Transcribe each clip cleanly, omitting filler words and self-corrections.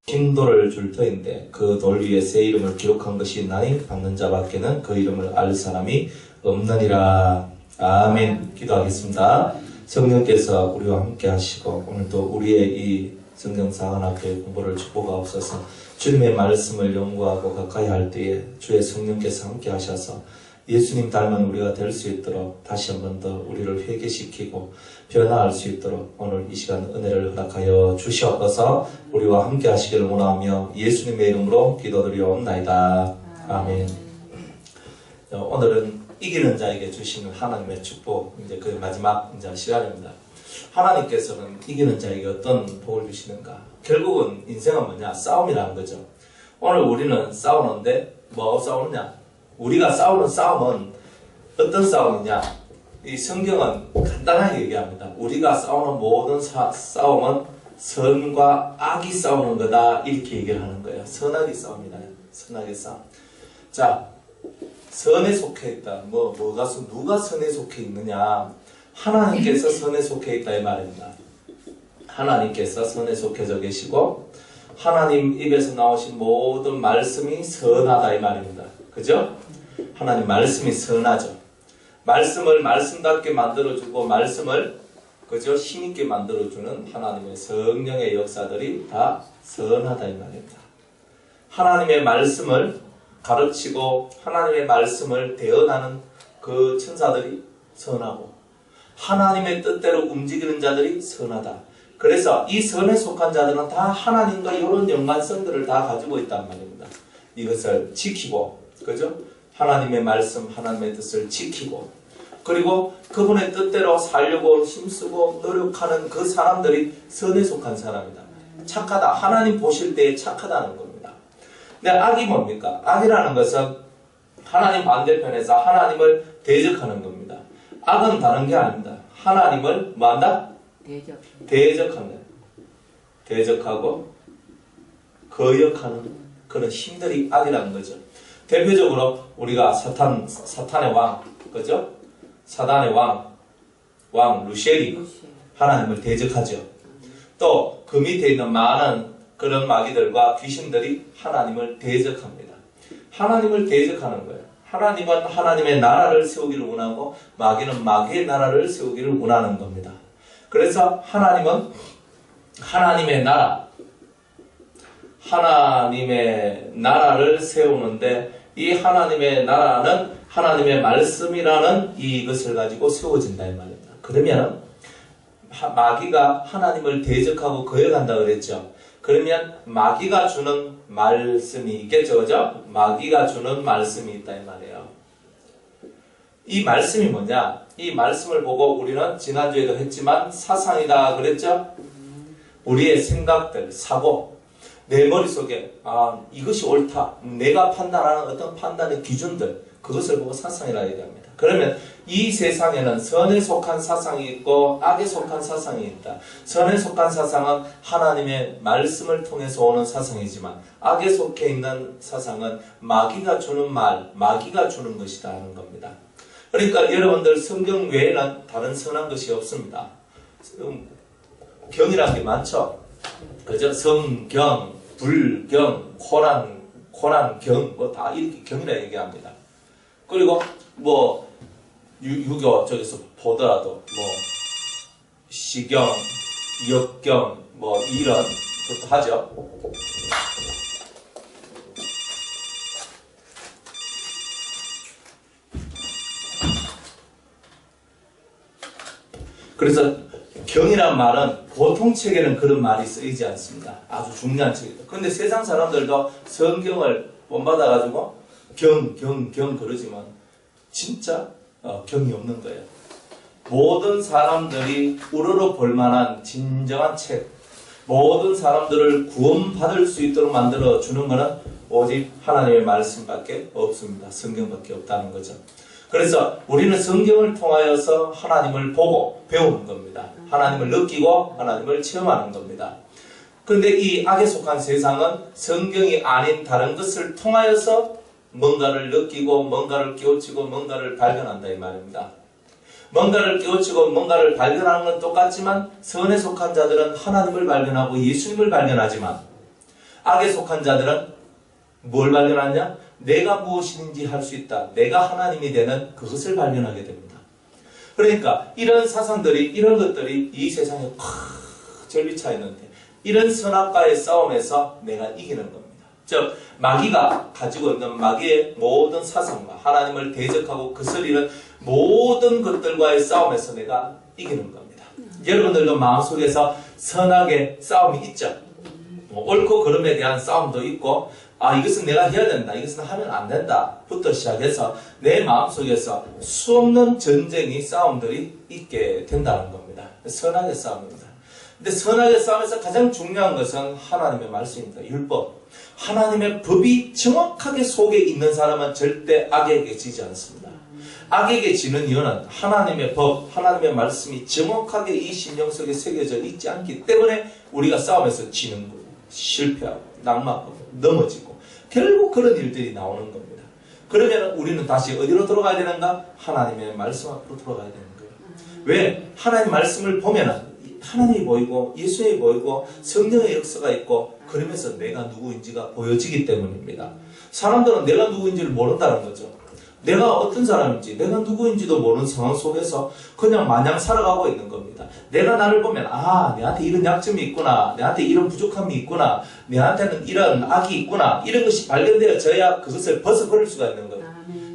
흰돌을 줄 터인데 그 돌 위에 새 이름을 기록한 것이 있나니 받는 자밖에는 그 이름을 알 사람이 없느니라. 아멘. 기도하겠습니다. 성령께서 우리와 함께 하시고 오늘도 우리의 이 성경 사관학교의 공부를 축복하옵소서. 주님의 말씀을 연구하고 가까이 할 때에 주의 성령께서 함께 하셔서 예수님 닮은 우리가 될 수 있도록 다시 한 번 더 우리를 회개시키고 변화할 수 있도록 오늘 이 시간 은혜를 허락하여 주시옵소서. 우리와 함께 하시기를 원하며 예수님의 이름으로 기도드리옵나이다. 아멘. 오늘은 이기는 자에게 주시는 하나님의 축복, 이제 그 마지막 이제 시간입니다. 하나님께서는 이기는 자에게 어떤 복을 주시는가? 결국은 인생은 뭐냐? 싸움이라는 거죠. 오늘 우리는 싸우는데 뭐하고 싸우느냐? 우리가 싸우는 싸움은 어떤 싸움이냐? 이 성경은 간단하게 얘기합니다. 우리가 싸우는 모든 싸움은 선과 악이 싸우는 거다, 이렇게 얘기를 하는 거예요. 선악의 싸움이다. 선악의 싸움. 자, 선에 속해 있다. 누가 선에 속해 있느냐? 하나님께서 선에 속해 있다, 이 말입니다. 하나님께서 선에 속해져 계시고 하나님 입에서 나오신 모든 말씀이 선하다, 이 말입니다. 그죠? 하나님 말씀이 선하죠. 말씀을 말씀답게 만들어주고 말씀을 그죠? 힘있게 만들어주는 하나님의 성령의 역사들이 다 선하다, 이 말입니다. 하나님의 말씀을 가르치고 하나님의 말씀을 대언하는 그 천사들이 선하고 하나님의 뜻대로 움직이는 자들이 선하다. 그래서 이 선에 속한 자들은 다 하나님과 이런 연관성들을 다 가지고 있단 말입니다. 이것을 지키고, 그죠? 하나님의 말씀, 하나님의 뜻을 지키고, 그리고 그분의 뜻대로 살려고 힘쓰고 노력하는 그 사람들이 선에 속한 사람이다. 착하다. 하나님 보실 때에 착하다는 겁니다. 근데 악이 뭡니까? 악이라는 것은 하나님 반대편에서 하나님을 대적하는 겁니다. 악은 다른 게 아닙니다. 하나님을 뭐한다? 대적한다. 대적하고 거역하는 그런 힘들이 악이라는 거죠. 대표적으로 우리가 사탄의 왕, 그죠? 사단의 왕 루시엘이 하나님을 대적하죠. 또 그 밑에 있는 많은 그런 마귀들과 귀신들이 하나님을 대적합니다. 하나님을 대적하는 거예요. 하나님은 하나님의 나라를 세우기를 원하고 마귀는 마귀의 나라를 세우기를 원하는 겁니다. 그래서 하나님은 하나님의 나라를 세우는데 이 하나님의 나라는 하나님의 말씀이라는 이것을 가지고 세워진다, 이 말입니다. 그러면 마귀가 하나님을 대적하고 거역한다 그랬죠. 그러면 마귀가 주는 말씀이 있겠죠, 그죠? 마귀가 주는 말씀이 있다, 이 말이에요. 이 말씀이 뭐냐? 이 말씀을 보고 우리는 지난주에도 했지만 사상이다 그랬죠? 우리의 생각들, 사고, 내 머릿속에 이것이 옳다, 내가 판단하는 어떤 판단의 기준들, 그것을 보고 사상이라 얘기합니다. 그러면 이 세상에는 선에 속한 사상이 있고 악에 속한 사상이 있다. 선에 속한 사상은 하나님의 말씀을 통해서 오는 사상이지만 악에 속해 있는 사상은 마귀가 주는 말, 마귀가 주는 것이다 하는 겁니다. 그러니까 여러분들 성경 외에는 다른 선한 것이 없습니다. 경이라는 게 많죠. 그죠? 성경, 불경, 코란경, 다 이렇게 경이라 얘기합니다. 그리고 유교 쪽에서 보더라도 시경, 역경, 이런 것도 하죠. 그래서 경이란 말은 보통 책에는 그런 말이 쓰이지 않습니다. 아주 중요한 책이다. 그런데 세상 사람들도 성경을 본받아가지고 경 그러지만 진짜 경이 없는 거예요. 모든 사람들이 우러러 볼만한 진정한 책, 모든 사람들을 구원받을 수 있도록 만들어주는 것은 오직 하나님의 말씀밖에 없습니다. 성경밖에 없다는 거죠. 그래서 우리는 성경을 통하여서 하나님을 보고 배우는 겁니다. 하나님을 느끼고 하나님을 체험하는 겁니다. 그런데 이 악에 속한 세상은 성경이 아닌 다른 것을 통하여서 뭔가를 느끼고 뭔가를 깨우치고 뭔가를 발견한다, 이 말입니다. 뭔가를 깨우치고 뭔가를 발견하는 건 똑같지만 선에 속한 자들은 하나님을 발견하고 예수님을 발견하지만 악에 속한 자들은 뭘 발견하냐? 내가 무엇인지 할 수 있다. 내가 하나님이 되는 그것을 발견하게 됩니다. 그러니까 이런 사상들이, 이런 것들이 이 세상에 절비차 있는데 이런 선악과의 싸움에서 내가 이기는 겁니다. 즉 마귀가 가지고 있는 마귀의 모든 사상과 하나님을 대적하고 거스리는 모든 것들과의 싸움에서 내가 이기는 겁니다. 여러분들도 마음속에서 선악의 싸움이 있죠. 옳고 그름에 대한 싸움도 있고 이것은 내가 해야 된다, 이것은 하면 안 된다 부터 시작해서 내 마음속에서 수없는 전쟁이, 싸움들이 있게 된다는 겁니다. 선악의 싸움입니다. 근데 선악의 싸움에서 가장 중요한 것은 하나님의 말씀입니다. 율법. 하나님의 법이 정확하게 속에 있는 사람은 절대 악에게 지지 않습니다. 악에게 지는 이유는 하나님의 법, 하나님의 말씀이 정확하게 이 심령 속에 새겨져 있지 않기 때문에 우리가 싸움에서 지는 거예요. 실패하고 낙망하고 넘어지고 결국 그런 일들이 나오는 겁니다. 그러면 우리는 다시 어디로 돌아가야 되는가? 하나님의 말씀 앞으로 돌아가야 되는 거예요. 왜? 하나님의 말씀을 보면은 하나님이 보이고 예수님이 보이고 성령의 역사가 있고 그러면서 내가 누구인지가 보여지기 때문입니다. 사람들은 내가 누구인지를 모른다는 거죠. 내가 어떤 사람인지, 내가 누구인지도 모르는 상황 속에서 그냥 마냥 살아가고 있는 겁니다. 내가 나를 보면 내한테 이런 약점이 있구나, 내한테 이런 부족함이 있구나, 내한테는 이런 악이 있구나, 이런 것이 발견되어져야 그것을 벗어버릴 수가 있는 거예요.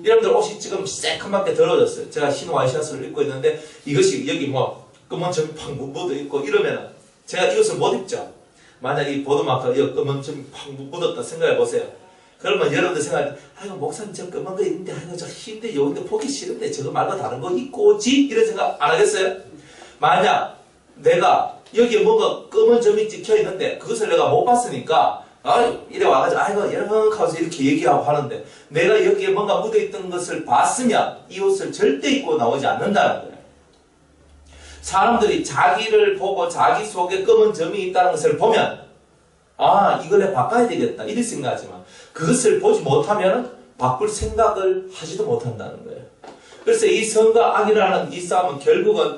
여러분들 옷이 지금 새까맣게 더러워졌어요. 제가 흰 와이셔츠를 입고 있는데 이것이 여기 검은 점이 팍 묻어 있고 이러면 제가 이것을 못 입죠. 만약 이 보도마크가 이 검은 점이 팍 묻었다 생각해 보세요. 그러면 여러분들 생각할 때 아이고 목사님 저 검은 거 있는데 아이고 저 힘든데 여기도 보기 싫은데 저거 말고 다른 거 입고 오지? 이런 생각 안 하겠어요? 만약 내가 여기에 뭔가 검은 점이 찍혀 있는데 그것을 내가 못 봤으니까 이래 와가지고 아이고 여러분 하면서 이렇게 얘기하고 하는데 내가 여기에 뭔가 묻어있던 것을 봤으면 이 옷을 절대 입고 나오지 않는다는 거예요. 사람들이 자기를 보고 자기 속에 검은 점이 있다는 것을 보면 이걸 내가 바꿔야 되겠다 이렇게 생각하지만 그것을 보지 못하면 바꿀 생각을 하지도 못한다는 거예요. 그래서 이 선과 악이라는 이 싸움은 결국은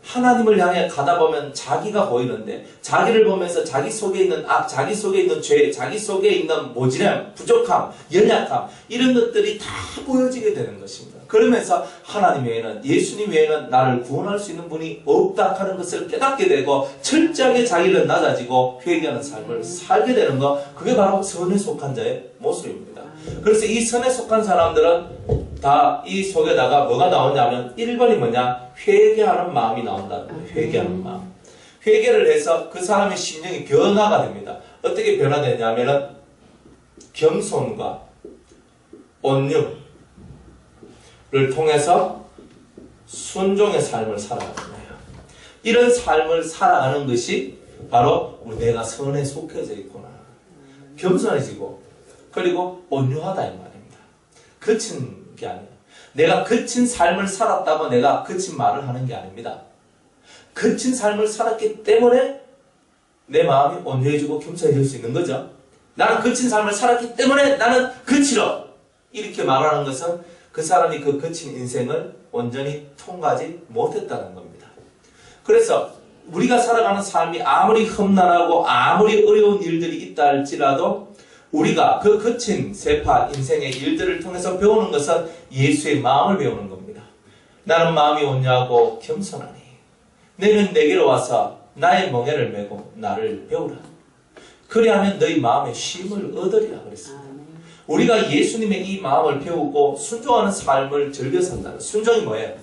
하나님을 향해 가다 보면 자기가 보이는데 자기를 보면서 자기 속에 있는 악, 자기 속에 있는 죄, 자기 속에 있는 모질함, 부족함, 연약함 이런 것들이 다 보여지게 되는 것입니다. 그러면서 하나님 외에는 예수님 외에는 나를 구원할 수 있는 분이 없다 하는 것을 깨닫게 되고 철저하게 자기를 낮아지고 회개하는 삶을 살게 되는 것 그게 바로 선에 속한 자의 모습입니다. 그래서 이 선에 속한 사람들은 다 이 속에다가 뭐가 나오냐면 1번이 뭐냐? 회개하는 마음이 나온다는 거예요. 회개하는 마음. 회개를 해서 그 사람의 심령이 변화가 됩니다. 어떻게 변화되냐면은 겸손과 온유를 통해서 순종의 삶을 살아가는 거예요. 이런 삶을 살아가는 것이 바로 내가 선에 속해져 있구나. 겸손해지고 그리고 온유하다 이 말입니다. 거친 게 아니에요. 내가 거친 삶을 살았다고 내가 거친 말을 하는 게 아닙니다. 거친 삶을 살았기 때문에 내 마음이 온유해지고 겸손해질 수 있는 거죠. 나는 거친 삶을 살았기 때문에 나는 거칠어. 이렇게 말하는 것은 그 사람이 그 거친 인생을 온전히 통과하지 못했다는 겁니다. 그래서 우리가 살아가는 삶이 아무리 험난하고 아무리 어려운 일들이 있다 할지라도 우리가 그 거친 세파 인생의 일들을 통해서 배우는 것은 예수의 마음을 배우는 겁니다. 나는 마음이 온유하고 겸손하니 너희는 내게로 와서 나의 멍에를 메고 나를 배우라. 그리하면 너희 마음에 쉼을 얻으리라 그랬습니다. 우리가 예수님의 이 마음을 배우고 순종하는 삶을 즐겨 산다는 순종이 뭐예요?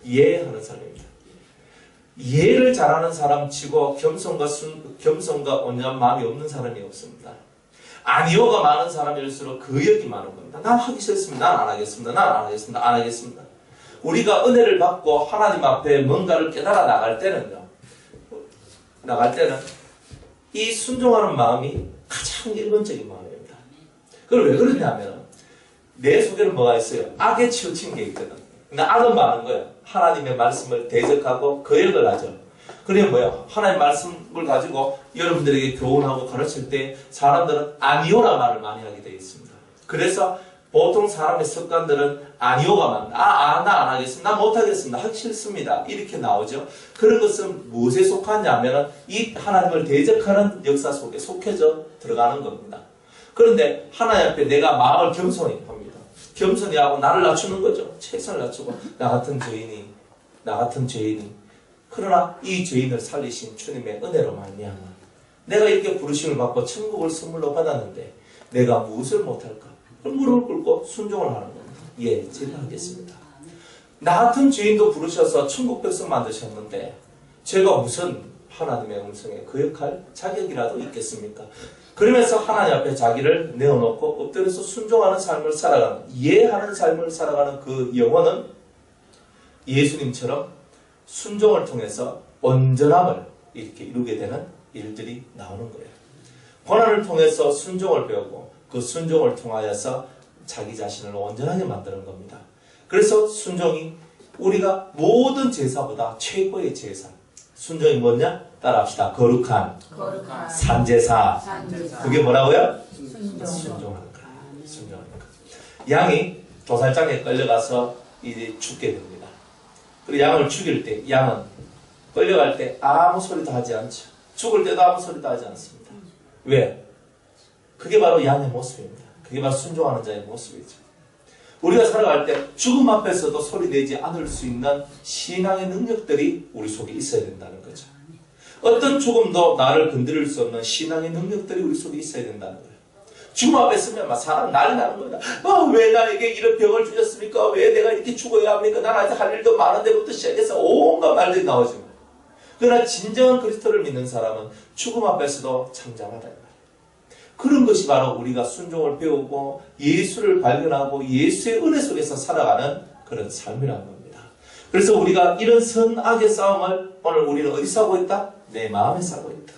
이해하는 삶입니다. 이해를 잘하는 사람 치고 겸손과 온유한 마음이 없는 사람이 없습니다. 아니오가 많은 사람일수록 거역이 많은 겁니다. 난 하기 싫습니다. 난 안 하겠습니다. 난 안 하겠습니다. 안 하겠습니다. 우리가 은혜를 받고 하나님 앞에 뭔가를 깨달아 나갈 때는 이 순종하는 마음이 가장 일본적인 마음입니다. 그걸 왜 그러냐면 내 속에는 뭐가 있어요? 악에 치우친 게 있거든. 근데 악은 많은 거예요. 하나님의 말씀을 대적하고 거역을 하죠. 그게 뭐야? 하나님의 말씀을 가지고 여러분들에게 교훈하고 가르칠 때 사람들은 아니오라 말을 많이 하게 되어 있습니다. 그래서 보통 사람의 습관들은 아니오가 많다. 나 안 하겠습니다. 나 못하겠습니다. 하기 싫습니다. 이렇게 나오죠. 그런 것은 무엇에 속하냐면은 이 하나님을 대적하는 역사 속에 속해져 들어가는 겁니다. 그런데 하나님 앞에 내가 마음을 겸손히 합니다. 겸손히 하고 나를 낮추는 거죠. 최선을 낮추고 나 같은 죄인이 그러나 이 죄인을 살리신 주님의 은혜로 말미암아 내가 이렇게 부르심을 받고 천국을 선물로 받았는데 내가 무엇을 못할까? 무릎을 꿇고 순종을 하는 겁니다. 예, 제가 하겠습니다. 나 같은 죄인도 부르셔서 천국 백성 만드셨는데 제가 무슨 하나님의 음성에 거역할 자격이라도 있겠습니까? 그러면서 하나님 앞에 자기를 내어놓고 엎드려서 순종하는 삶을 살아가는, 이해하는 삶을 살아가는 그 영혼은 예수님처럼 순종을 통해서 온전함을 이렇게 이루게 되는 일들이 나오는 거예요. 고난을 통해서 순종을 배우고 그 순종을 통하여서 자기 자신을 온전하게 만드는 겁니다. 그래서 순종이 우리가 모든 제사보다 최고의 제사. 순종이 뭐냐? 따라합시다. 거룩한 산제사. 그게 뭐라고요? 순종하는 거야. 순종하는 거. 양이 도살장에 끌려가서 이제 죽게 됩니다. 그리고 양을 죽일 때 양은 끌려갈 때 아무 소리도 하지 않죠. 죽을 때도 아무 소리도 하지 않습니다. 왜? 그게 바로 양의 모습입니다. 그게 바로 순종하는 자의 모습이죠. 우리가 살아갈 때 죽음 앞에서도 소리 내지 않을 수 있는 신앙의 능력들이 우리 속에 있어야 된다는 거죠. 어떤 죽음도 나를 건드릴 수 없는 신앙의 능력들이 우리 속에 있어야 된다는 거예요. 죽음 앞에 서면 막 사람 난리 나는 거다. 왜 나에게 이런 병을 주셨습니까? 왜 내가 이렇게 죽어야 합니까? 난 아직 할 일도 많은데부터 시작해서 온갖 말들이 나오지만, 그러나 진정한 그리스도를 믿는 사람은 죽음 앞에서도 창잠하다. 그런 것이 바로 우리가 순종을 배우고 예수를 발견하고 예수의 은혜 속에서 살아가는 그런 삶이라는 겁니다. 그래서 우리가 이런 선악의 싸움을 오늘 우리는 어디서 하고 있다? 내 마음에서 하고 있다.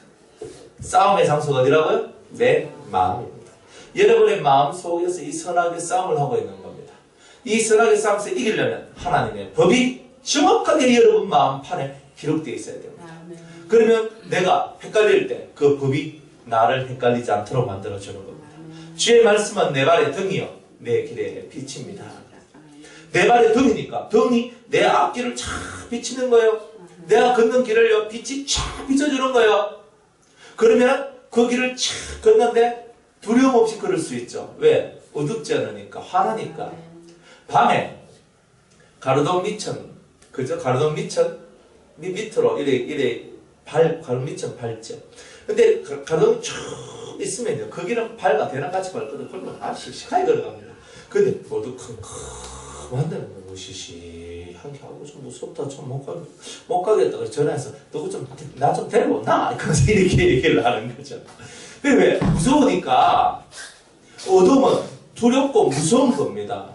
싸움의 장소가 어디라고요? 내 마음입니다. 여러분의 마음 속에서 이 선악의 싸움을 하고 있는 겁니다. 이 선악의 싸움에서 이기려면 하나님의 법이 정확하게 여러분 마음판에 기록되어 있어야 됩니다. 그러면 내가 헷갈릴 때 그 법이 나를 헷갈리지 않도록 만들어주는 겁니다. 주의 말씀은 내 발의 등이요 내 길의 빛입니다. 내 발의 등이니까 등이 내 앞길을 쫙 비치는 거예요. 내가 걷는 길을 빛이 쫙 비춰주는 거예요. 그러면 그 길을 쫙 걷는데 두려움 없이 걸을 수 있죠. 왜? 어둡지 않으니까, 환하니까. 밤에 가로등 밑은, 그죠? 가로등 밑으로 이래 가로등 밑은 밝죠. 근데 가로등이 쭉 있으면요, 거기는 밝아 대낮같이 밝거든. 그러면 씩씩하게 걸어갑니다. 근데 어두컴컴한 데는 너무 시시하게 하고 좀 무섭다, 좀 못 가겠다. 그래서 전화해서 누구 나 좀 데리고 나. 그래서 이렇게 얘기를 하는 거죠. 왜? 무서우니까. 어둠은 두렵고 무서운 겁니다.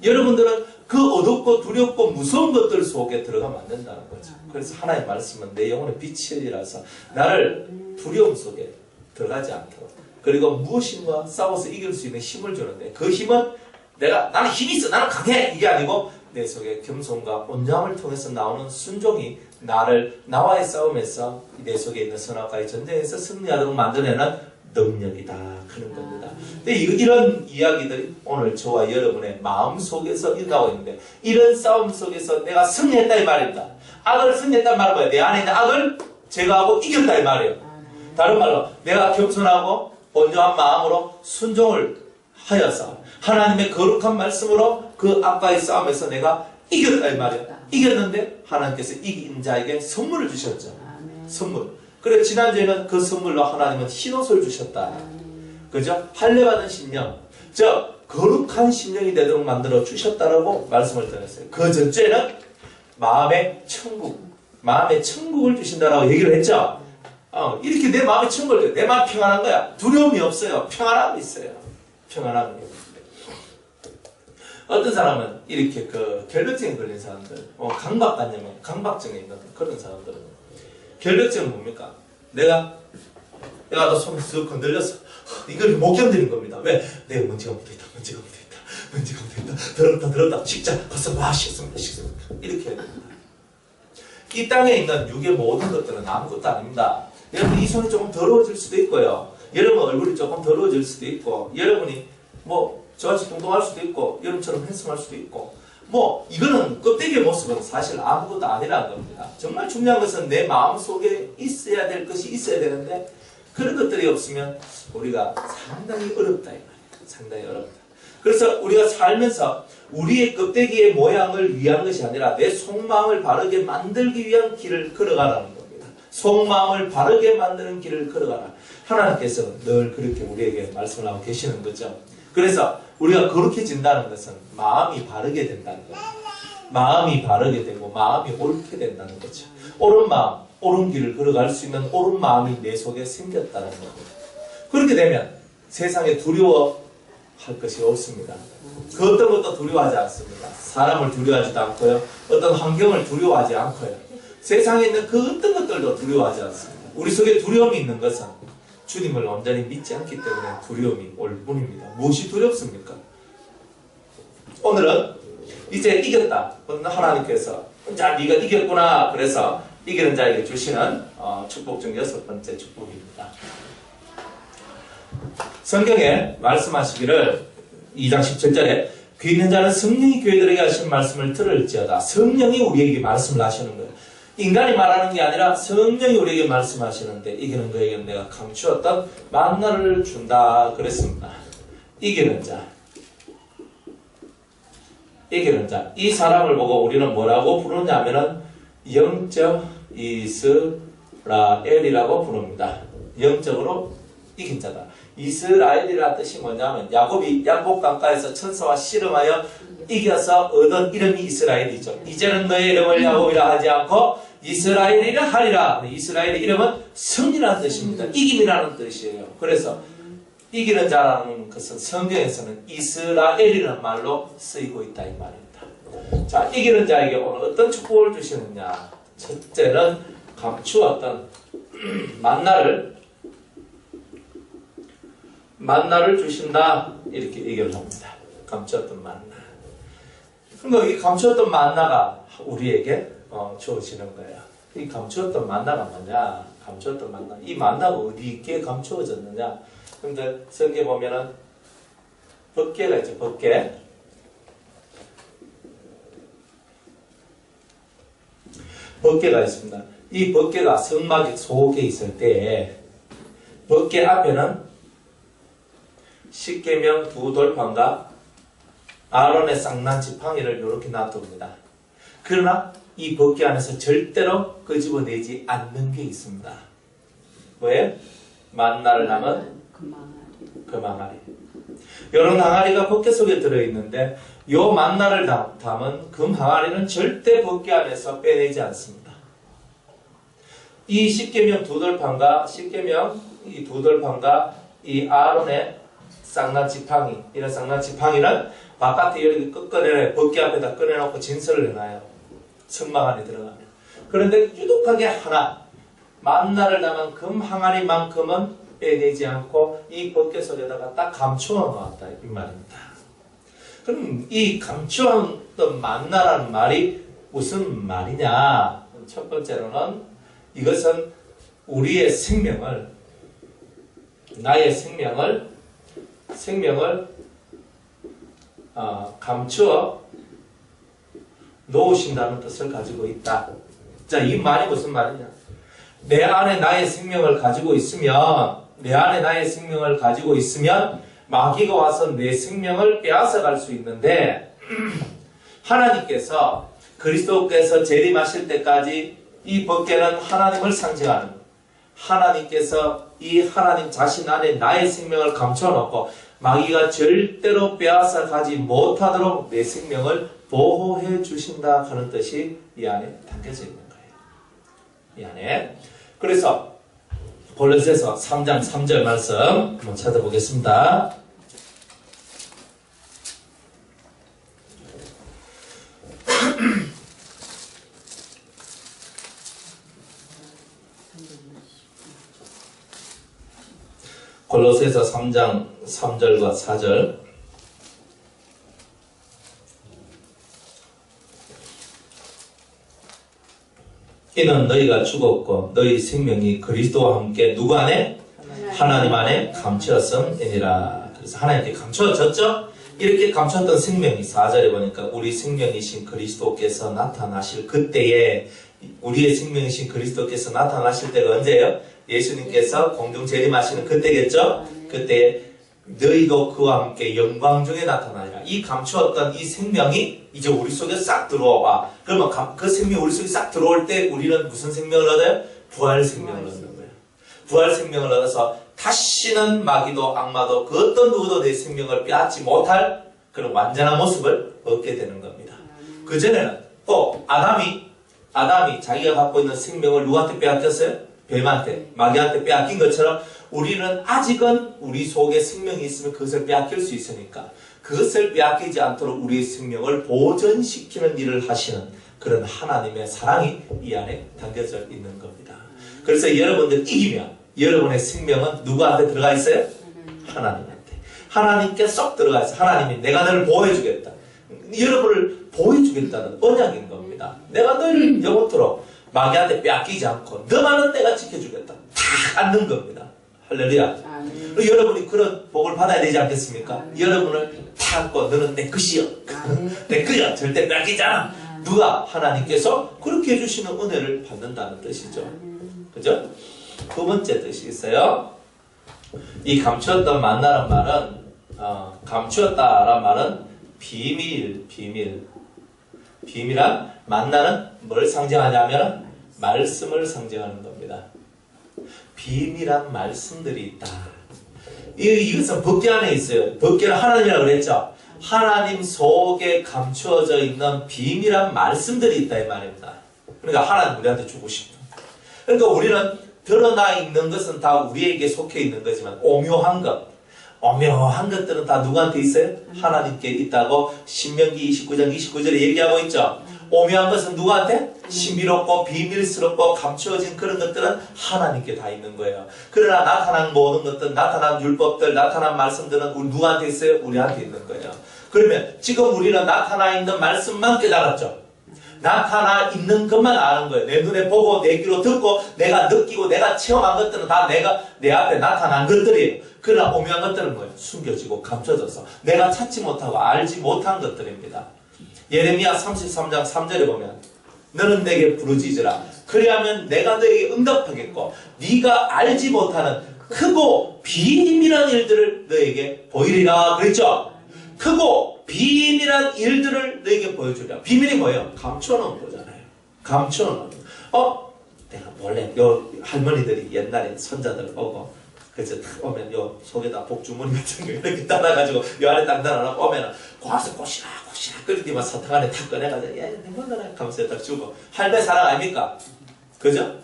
여러분들은 그 어둡고 두렵고 무서운 것들 속에 들어가면 안 된다는 거죠. 그래서 하나님의 말씀은 내 영혼의 빛이라서 나를 두려움 속에 들어가지 않도록, 그리고 무엇인가 싸워서 이길 수 있는 힘을 주는데, 그 힘은 나는 힘이 있어, 나는 강해, 이게 아니고 내 속에 겸손과 온유함을 통해서 나오는 순종이 나와의 싸움에서 내 속에 있는 선악과의 전쟁에서 승리하도록 만들어내는 능력이다 하는 겁니다. 근데 이런 이야기들이 오늘 저와 여러분의 마음 속에서 일어나고 있는데, 이런 싸움 속에서 내가 승리했다 이 말입니다. 악을 승리했다 이 말은 뭐예요? 내 안에 있는 악을 제거하고 이겼다 이 말이에요. 다른 말로 내가 겸손하고 온유한 마음으로 순종을 하여서 하나님의 거룩한 말씀으로 그 악과의 싸움에서 내가 이겼다 이 말이에요. 이겼는데 하나님께서 이긴 자에게 선물을 주셨죠. 선물. 그래, 지난주에는 그 선물로 하나님은 흰옷을 주셨다. 그죠? 할례받은 심령, 거룩한 심령이 되도록 만들어 주셨다라고 말씀을 드렸어요. 그 전주에는 마음의 천국을 주신다라고 얘기를 했죠. 이렇게 내 마음의 천국을 줘요. 내 마음 평안한 거야. 두려움이 없어요. 평안함이 있어요. 평안함이 있어요. 어떤 사람은 이렇게 결벽증에 걸린 사람들, 강박증에 있는 그런 사람들은 결벽증은 뭡니까? 내가 너 손을 쓱 건들렸어. 이걸 못 견디는 겁니다. 왜? 내가 먼지가 묻어있다. 더럽다. 식자, 가서 씻습니다. 이렇게 해야 됩니다. 이 땅에 있는 육의 모든 것들은 아무것도 아닙니다. 여러분, 이 손이 조금 더러워질 수도 있고요. 여러분 얼굴이 조금 더러워질 수도 있고, 여러분이 저같이 동동할 수도 있고 여름처럼 핸섬할 수도 있고 뭐 이거는 껍데기의 모습은 사실 아무것도 아니라는 겁니다. 정말 중요한 것은 내 마음속에 있어야 될 것이 있어야 되는데 그런 것들이 없으면 우리가 상당히 어렵다 이 말이에요. 상당히 어렵다. 그래서 우리가 살면서 우리의 껍데기의 모양을 위한 것이 아니라 내 속마음을 바르게 만들기 위한 길을 걸어가라는 겁니다. 속마음을 바르게 만드는 길을 걸어가라. 하나님께서는 늘 그렇게 우리에게 말씀을 하고 계시는 거죠. 그래서 우리가 거룩해진다는 것은 마음이 바르게 된다는 거예요. 마음이 바르게 되고 마음이 옳게 된다는 거죠. 옳은 마음, 옳은 길을 걸어갈 수 있는 옳은 마음이 내 속에 생겼다는 겁니다. 그렇게 되면 세상에 두려워할 것이 없습니다. 그 어떤 것도 두려워하지 않습니다. 사람을 두려워하지도 않고요. 어떤 환경을 두려워하지 않고요. 세상에 있는 그 어떤 것들도 두려워하지 않습니다. 우리 속에 두려움이 있는 것은 주님을 온전히 믿지 않기 때문에 두려움이 올 뿐입니다. 무엇이 두렵습니까? 오늘은 이제 이겼다. 하나님께서 자 네가 이겼구나. 그래서 이기는 자에게 주시는 축복 중 6번째 축복입니다. 성경에 말씀하시기를 2장 17절에 귀 있는 자는 성령이 교회들에게 하신 말씀을 들을지어다. 성령이 우리에게 말씀을 하시는 거예요. 인간이 말하는 게 아니라 성령이 우리에게 말씀하시는데 이기는 그에게 내가 감추었던 만나를 준다 그랬습니다. 이기는 자. 이기는 자. 이 사람을 보고 우리는 뭐라고 부르냐면은 영적 이스라엘이라고 부릅니다. 영적으로 이긴 자다. 이스라엘이라는 뜻이 뭐냐면 야곱이 양복 강가에서 천사와 씨름하여 이겨서 얻은 이름이 이스라엘이죠. 이제는 너의 이름을 야곱이라 하지 않고 이스라엘이라 하리라. 이스라엘의 이름은 승리라는 뜻입니다. 이김이라는 뜻이에요. 그래서 이기는 자라는 것은 성경에서는 이스라엘이라는 말로 쓰이고 있다 이 말입니다. 자, 이기는 자에게 오늘 어떤 축복을 주시느냐. 첫째는 감추었던 만나를 주신다 이렇게 얘기를 합니다. 감추었던 만나. 그러니까 이 감추었던 만나가 우리에게 주어지는 거예요. 이 감추었던 만나가 뭐냐? 감추었던 만나. 이 만나가 어디 있게 감추어졌느냐? 근데 성경에 보면은 법궤가 있죠. 법궤. 법궤가 있습니다. 이 법궤가 성막 속에 있을 때 법궤 앞에는 십계명 두 돌판과 아론의 쌍난 지팡이를 이렇게 놔둡니다. 그러나 이 법궤 안에서 절대로 끄집어내지 않는 게 있습니다. 왜? 만나를 담은 그 망아리. 이런 항아리가 법궤 속에 들어있는데 이 만나를 담은 금 항아리는 절대 법궤 안에서 빼내지 않습니다. 이 십계명 두 돌판과 이 두 돌판과 이 아론의 쌍난 지팡이, 이런 쌍난 지팡이는 바깥에 이렇게 꺼내내 법궤 앞에다 꺼내놓고 진설을 해놔요. 성막 안에 들어가면. 그런데 유독하게 하나 만나를 담은 금 항아리만큼은 빼내지 않고 이 법궤 속에다가 딱 감추어 놓았다 이 말입니다. 그럼 이 감추었던 만나라는 말이 무슨 말이냐? 첫 번째로는 이것은 우리의 생명을 나의 생명을 감추어 놓으신다는 뜻을 가지고 있다. 자, 이 말이 무슨 말이냐? 내 안에 나의 생명을 가지고 있으면 마귀가 와서 내 생명을 빼앗아 갈 수 있는데 하나님께서 그리스도께서 재림하실 때까지 이 법궤는 하나님을 상징하는 하나님께서 이 하나님 자신 안에 나의 생명을 감춰놓고 마귀가 절대로 빼앗아 가지 못하도록 내 생명을 보호해 주신다 하는 뜻이 이 안에 담겨져 있는 거예요. 이 안에. 그래서 골로새서 3장 3절 말씀 한번 찾아보겠습니다. 골로새서 3장 3절과 4절. 이는 너희가 죽었고 너희 생명이 그리스도와 함께 누구 안에? 하나님 안에 감추었음이니라. 그래서 하나님께 감추어졌죠? 이렇게 감췄던 생명이 4절에 보니까 우리 생명이신 그리스도께서 나타나실 그때에 우리의 생명이신 그리스도께서 나타나실 때가 언제예요? 예수님께서 공중 재림하시는 그때겠죠? 그때 너희도 그와 함께 영광 중에 나타나리라. 이 감추었던 이 생명이 이제 우리 속에 싹 들어와. 그러면 그 생명이 우리 속에 싹 들어올 때 우리는 무슨 생명을 얻어요? 부활 생명을 얻는 거예요. 부활 생명을 얻어서 다시는 마귀도 악마도 그 어떤 누구도 내 생명을 빼앗지 못할 그런 완전한 모습을 얻게 되는 겁니다. 그전에는 또 아담이 자기가 갖고 있는 생명을 누구한테 빼앗겼어요? 뱀한테, 마귀한테 빼앗긴 것처럼 우리는 아직은 우리 속에 생명이 있으면 그것을 빼앗길 수 있으니까 그것을 빼앗기지 않도록 우리의 생명을 보존시키는 일을 하시는 그런 하나님의 사랑이 이 안에 담겨져 있는 겁니다. 그래서 여러분들 이기면 여러분의 생명은 누구한테 들어가 있어요? 하나님한테. 하나님께 쏙 들어가 있어요. 하나님이 내가 너를 보호해주겠다. 여러분을 보호해주겠다는 언약인 겁니다. 내가 너를 영원토록 마귀한테 빼앗기지 않고 너만은 내가 지켜주겠다. 탁 앉는 겁니다. 할렐루야. 여러분이 그런 복을 받아야 되지 않겠습니까? 여러분을 탁 안고 너는 내 것이여. 내 거야. 절대 빼앗기지 않아. 누가? 하나님께서 그렇게 해주시는 은혜를 받는다는 뜻이죠. 그죠? 두 번째 뜻이 있어요. 이 감추었던 만나는 말은 감추었다란 말은 비밀한 만나는 뭘 상징하냐면 말씀을 상징하는 겁니다. 비밀한 말씀들이 있다. 이것은 법궤 안에 있어요. 법궤는 하나님이라고 그랬죠. 하나님 속에 감추어져 있는 비밀한 말씀들이 있다 이 말입니다. 그러니까 하나님 우리한테 주고 싶은. 그러니까 우리는 드러나 있는 것은 다 우리에게 속해 있는 거지만 오묘한 것들은 다 누구한테 있어요? 하나님께 있다고 신명기 29장 29절에 얘기하고 있죠. 오묘한 것은 누구한테? 신비롭고 비밀스럽고 감추어진 그런 것들은 하나님께 다 있는 거예요. 그러나 나타난 모든 것들, 나타난 율법들, 나타난 말씀들은 우리 누구한테 있어요? 우리한테 있는 거예요. 그러면 지금 우리는 나타나 있는 말씀만 깨달았죠. 나타나 있는 것만 아는 거예요. 내 눈에 보고 내 귀로 듣고 내가 느끼고 내가 체험한 것들은 다 내 앞에 나타난 것들이에요. 그러나 오묘한 것들은 뭐예요? 숨겨지고 감춰져서 내가 찾지 못하고 알지 못한 것들입니다. 예레미야 33장 3절에 보면 너는 내게 부르짖으라. 그리하면 내가 너에게 응답하겠고 네가 알지 못하는 크고 비밀한 일들을 너에게 보이리라 그랬죠? 크고 비밀한 일들을 너에게 보여주리라. 비밀이 뭐예요? 감춰놓은 거잖아요. 감춰놓은 거. 내가 몰래 요 할머니들이 옛날에 손자들 오고 그래서 탁 오면 요 속에다 복주머니 같은 거 이렇게 따라가지고 요 안에 땅땅 하나 오면은 고와서 꼬시락 끓이기만 사탕 안에 탁 꺼내가지고 야 내 먹어라 하면서 딱 주고 할매 사랑 아닙니까? 그죠?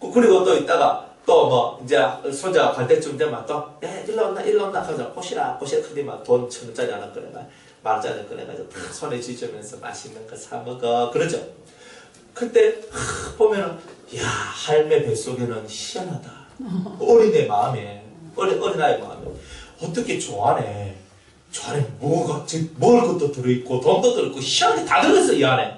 그리고 또 있다가 또 뭐 이제 손자가 갈 때쯤 되면 또 야 일로 온나 하면서 꼬시락 크기만 돈 1,000원짜리 하나 꺼내가 10,000원짜리 꺼내가지고 탁 손에 쥐주면서 맛있는 거 사 먹어 그러죠? 그때 보면은 야 할매 뱃속에는 희한하다. 어린애 마음에 어린아이 마음에 어떻게 좋아하네 뭐가 먹을 것도 들어있고 돈도 들어있고 희한하게 다 들어있어 이 안에.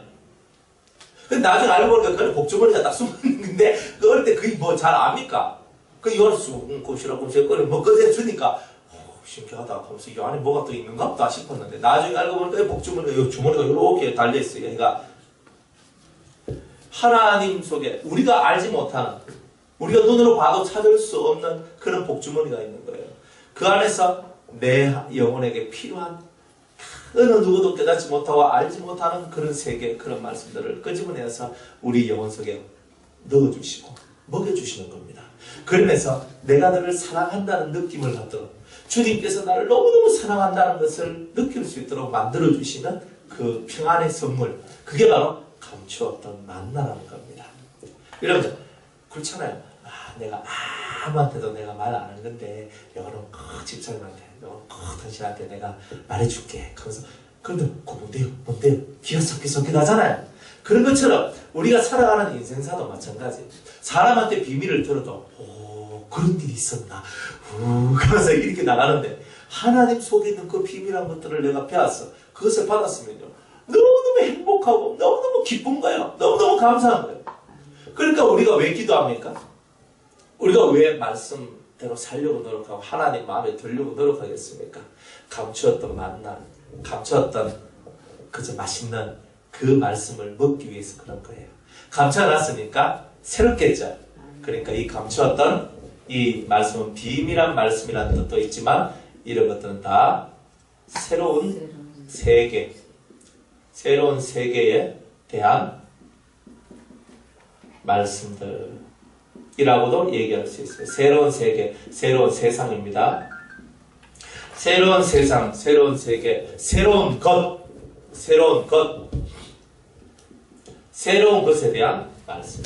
근데 나중에 알고 보니까 그건 복주머니가 딱 숨어있는데 그 어릴 때 그게 뭐 잘 압니까? 그 이 안에 꼼시락꼼시락 끓여 뭐 꺼내 주니까 신기하다 하면서 이 안에 뭐가 또 있는가 보다 싶었는데 나중에 알고 보니까 복주머니가 주머니가 이렇게 달려있어요. 그러니까 하나님 속에 우리가 알지 못하는 우리가 눈으로 봐도 찾을 수 없는 그런 복주머니가 있는 거예요. 그 안에서 내 영혼에게 필요한 어느 누구도 깨닫지 못하고 알지 못하는 그런 세계, 그런 말씀들을 끄집어내서 우리 영혼 속에 넣어주시고 먹여주시는 겁니다. 그러면서 내가 너를 사랑한다는 느낌을 갖도록 주님께서 나를 너무너무 사랑한다는 것을 느낄 수 있도록 만들어주시는 그 평안의 선물, 그게 바로 감추었던 만나라는 겁니다. 여러분들 그렇잖아요. 내가 아무한테도 내가 말 안 한 건데 이거는 꼭 집사님한테 이거는 꼭 당신한테 내가 말해줄게 하면서 그런데 뭔데요? 기가 섞이 나잖아요. 그런 것처럼 우리가 살아가는 인생사도 마찬가지. 사람한테 비밀을 들어도 그런 일이 있었나 하면서 이렇게 나가는데 하나님 속에 있는 그 비밀한 것들을 내가 배웠어. 그것을 받았으면요 너무너무 행복하고 너무너무 기쁜 거예요. 너무너무 감사한 거예요. 그러니까 우리가 왜 기도합니까? 우리가 왜 말씀대로 살려고 노력하고 하나님 마음에 들려고 노력하겠습니까? 감추었던 만나, 감추었던 그저 맛있는 그 말씀을 먹기 위해서 그런 거예요. 감춰놨으니까 새롭겠죠. 그러니까 이 감추었던 이 말씀은 비밀한 말씀이라는 뜻도 있지만 이런 것들은 다 새로운 세계, 새로운 세계에 대한 말씀들이라고도 얘기할 수 있어요. 새로운 세계, 새로운 세상입니다. 새로운 세상, 새로운 세계, 새로운 것, 새로운 것, 새로운 것에 대한 말씀.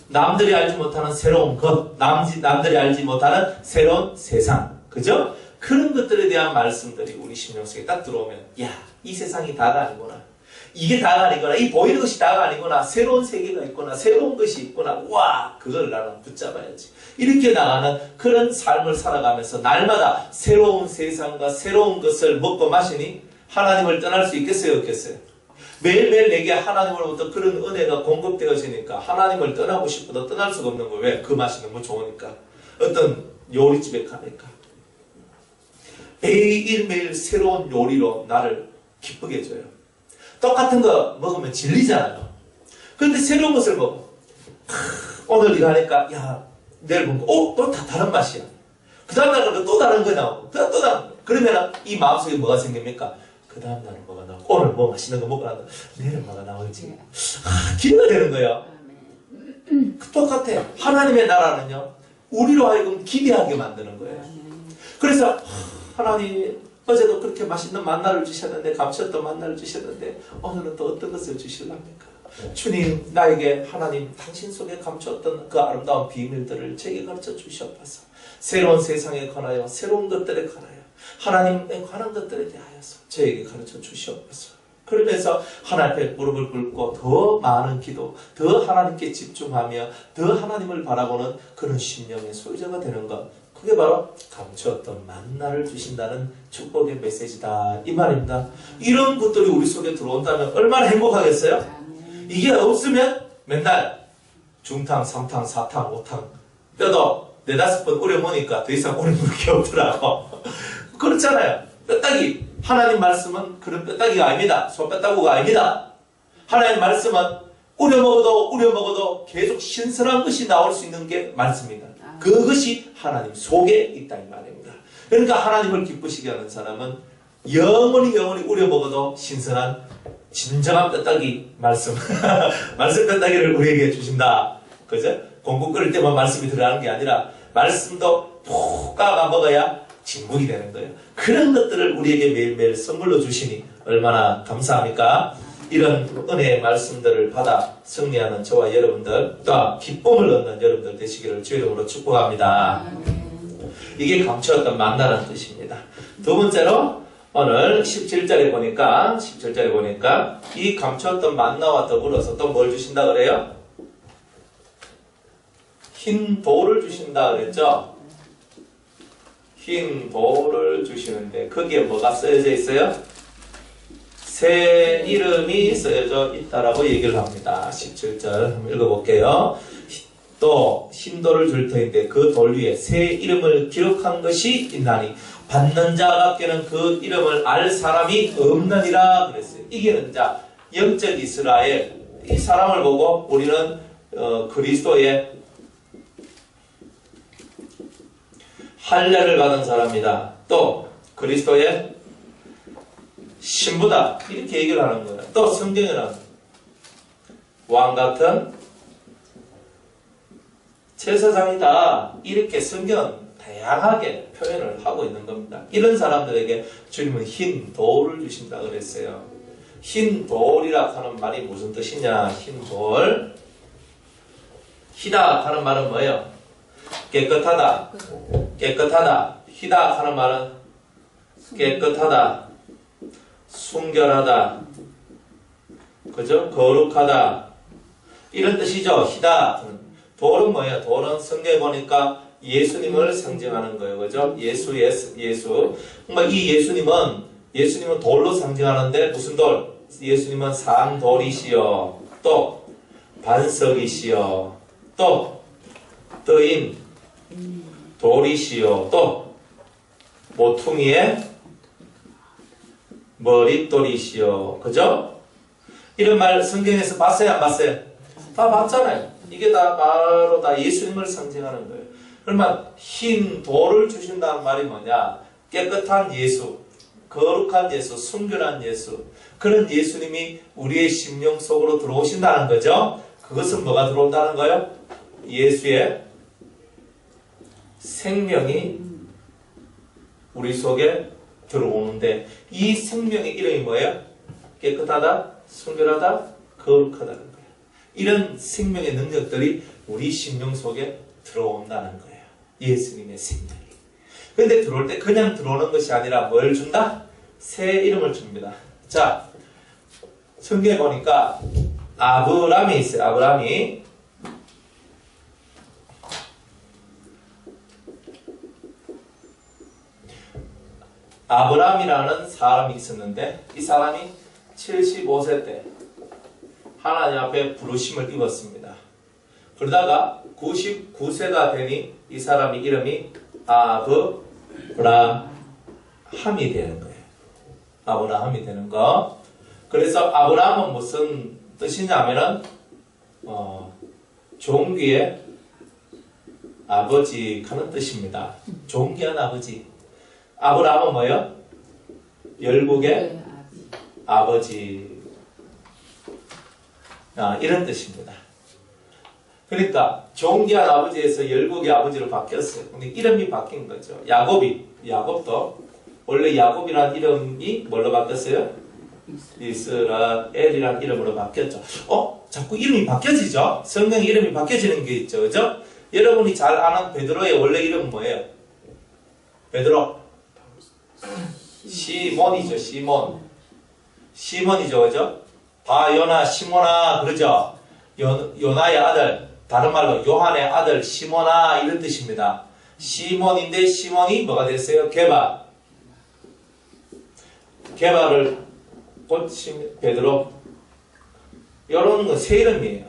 남들이 알지 못하는 새로운 것, 남들이 알지 못하는 새로운 세상, 그죠? 그런 것들에 대한 말씀들이 우리 심령 속에 딱 들어오면, 야, 이 세상이 다가 아니구나. 이게 다가 아니구나. 이 보이는 것이 다가 아니구나. 새로운 세계가 있구나. 새로운 것이 있구나. 와, 그걸 나는 붙잡아야지. 이렇게 나가는 그런 삶을 살아가면서 날마다 새로운 세상과 새로운 것을 먹고 마시니 하나님을 떠날 수 있겠어요? 없겠어요? 매일매일 내게 하나님으로부터 그런 은혜가 공급되어지니까 하나님을 떠나고 싶어도 떠날 수가 없는 거예요. 왜? 그 맛이 너무 좋으니까. 어떤 요리집에 가니까 매일매일 새로운 요리로 나를 기쁘게 해줘요. 똑같은 거 먹으면 질리잖아요. 그런데 새로운 것을 먹어. 오늘 이거 하니까 야 내일 보니까 또 다 다른 맛이야. 그 다음날 또 다른 거 나오고 또 다른 거. 그러면 이 마음속에 뭐가 생깁니까? 그 다음날은 뭐가 나오고 오늘 뭐 맛있는 거 먹고 나서 내일 뭐가 나올지 기대가 되는 거예요. 똑같아. 하나님의 나라는요 우리로 하여금 기대하게 만드는 거예요. 그래서 하나님 어제도 그렇게 맛있는 만나를 주셨는데 감추었던 만나를 주셨는데 오늘은 또 어떤 것을 주실랍니까? 주님 나에게 하나님 당신 속에 감추었던 그 아름다운 비밀들을 제게 가르쳐 주시옵소서. 새로운 세상에 관하여 새로운 것들에 관하여 하나님에 관한 것들에 대하여서 저에게 가르쳐 주시옵소서. 그러면서 하나님 앞에 무릎을 꿇고 더 많은 기도, 더 하나님께 집중하며 더 하나님을 바라보는 그런 심령의 소유자가 되는 것, 그게 바로 감추었던 만나를 주신다는 축복의 메시지다 이 말입니다. 이런 것들이 우리 속에 들어온다면 얼마나 행복하겠어요? 이게 없으면 맨날 중탕, 3탕, 4탕, 5탕 뼈도 4-5번 우려 먹으니까 더 이상 우려 먹을 게 없더라고. 그렇잖아요. 뼈다귀, 하나님 말씀은 그런 뼈다귀가 아닙니다. 소뼈다구가 아닙니다. 하나님 말씀은 우려 먹어도 계속 신선한 것이 나올 수 있는 게 말씀입니다. 그것이 하나님 속에 있다 이 말입니다. 그러니까 하나님을 기쁘시게 하는 사람은 영원히 우려 먹어도 신선한 진정한 뼈다귀 말씀 말씀 뼈다귀를 우리에게 주신다. 그죠? 공국 끓일 때만 말씀이 들어가는 게 아니라 말씀도 푹 까가 먹어야 진국이 되는 거예요. 그런 것들을 우리에게 매일매일 선물로 주시니 얼마나 감사합니까? 이런 은혜의 말씀들을 받아 승리하는 저와 여러분들, 또 기쁨을 얻는 여러분들 되시기를 주의 이름으로 축복합니다. 이게 감추었던 만나라는 뜻입니다. 두 번째로 오늘 17절에 보니까 이 감추었던 만나와 더불어서 또 뭘 주신다 그래요? 흰 돌을 주신다 그랬죠? 흰 돌을 주시는데 거기에 뭐가 쓰여져 있어요? 새 이름이 쓰여져 있다라고 얘기를 합니다. 17절 한번 읽어볼게요. 또 흰 돌을 줄 터인데 그 돌 위에 새 이름을 기록한 것이 있나니 받는 자밖에는 그 이름을 알 사람이 없느니라 그랬어요. 이기는 자, 영적 이스라엘, 이 사람을 보고 우리는 그리스도의 할례를 받은 사람이다. 또 그리스도의 신부다. 이렇게 얘기를 하는 거예요. 또 성경에는 왕같은 제사장이다. 이렇게 성경은 다양하게 표현을 하고 있는 겁니다. 이런 사람들에게 주님은 흰 돌을 주신다 그랬어요. 흰 돌이라 하는 말이 무슨 뜻이냐? 흰 돌. 희다 하는 말은 뭐예요? 깨끗하다. 희다 하는 말은 깨끗하다. 순결하다. 그죠? 거룩하다. 이런 뜻이죠. 희다. 돌은 뭐예요? 돌은 성경에 보니까 예수님을 상징하는 거예요. 그죠? 예수. 그러니까 이 예수님은 돌로 상징하는데 무슨 돌? 예수님은 산돌이시여. 또 반석이시여. 또 뜨인 돌이시여. 또 모퉁이의 머릿돌이시여. 그죠? 이런 말 성경에서 봤어요, 안 봤어요? 다 봤잖아요. 이게 다 바로 다 예수님을 상징하는 거예요. 그러면 흰 돌을 주신다는 말이 뭐냐? 깨끗한 예수, 거룩한 예수, 순결한 예수. 그런 예수님이 우리의 심령 속으로 들어오신다는 거죠. 그것은 뭐가 들어온다는 거예요? 예수의 생명이 우리 속에 들어오는데, 이 생명의 이름이 뭐예요? 깨끗하다, 순결하다, 거룩하다는 거예요. 이런 생명의 능력들이 우리 심령 속에 들어온다는 거예요. 예수님의 생명이. 그런데 들어올 때 그냥 들어오는 것이 아니라 뭘 준다? 새 이름을 줍니다. 자, 성경에 보니까 아브람이 있어요. 아브람이. 아브람이라는 사람이 있었는데, 이 사람이 75세 때 하나님 앞에 부르심을 입었습니다. 그러다가 99세가 되니 이 사람의 이름이 아브라함이 되는 거예요. 아브라함이 되는 거. 그래서 아브라함은 무슨 뜻이냐면은 존귀의 아버지 하는 뜻입니다. 존귀한 아버지. 아브라함은 뭐예요? 열국의 아버지. 이런 뜻입니다. 그러니까 존귀한 아버지에서 열국의 아버지로 바뀌었어요. 근데 이름이 바뀐 거죠. 야곱도 원래 야곱이라는 이름이 뭘로 바뀌었어요? 이스라엘이라는 이름으로 바뀌었죠. 자꾸 이름이 바뀌어지죠? 성경 이름이 바뀌어지는 게 있죠. 그죠? 여러분이 잘 아는 베드로의 원래 이름은 뭐예요? 베드로. 시몬이죠. 시몬이죠. 그죠? 바요나 시몬아 그러죠? 요나의 아들, 다른 말로 요한의 아들 시몬아 이런 뜻입니다. 시몬인데 시몬이 뭐가 됐어요? 게바를 고친 베드로. 이런 건 새 이름이에요.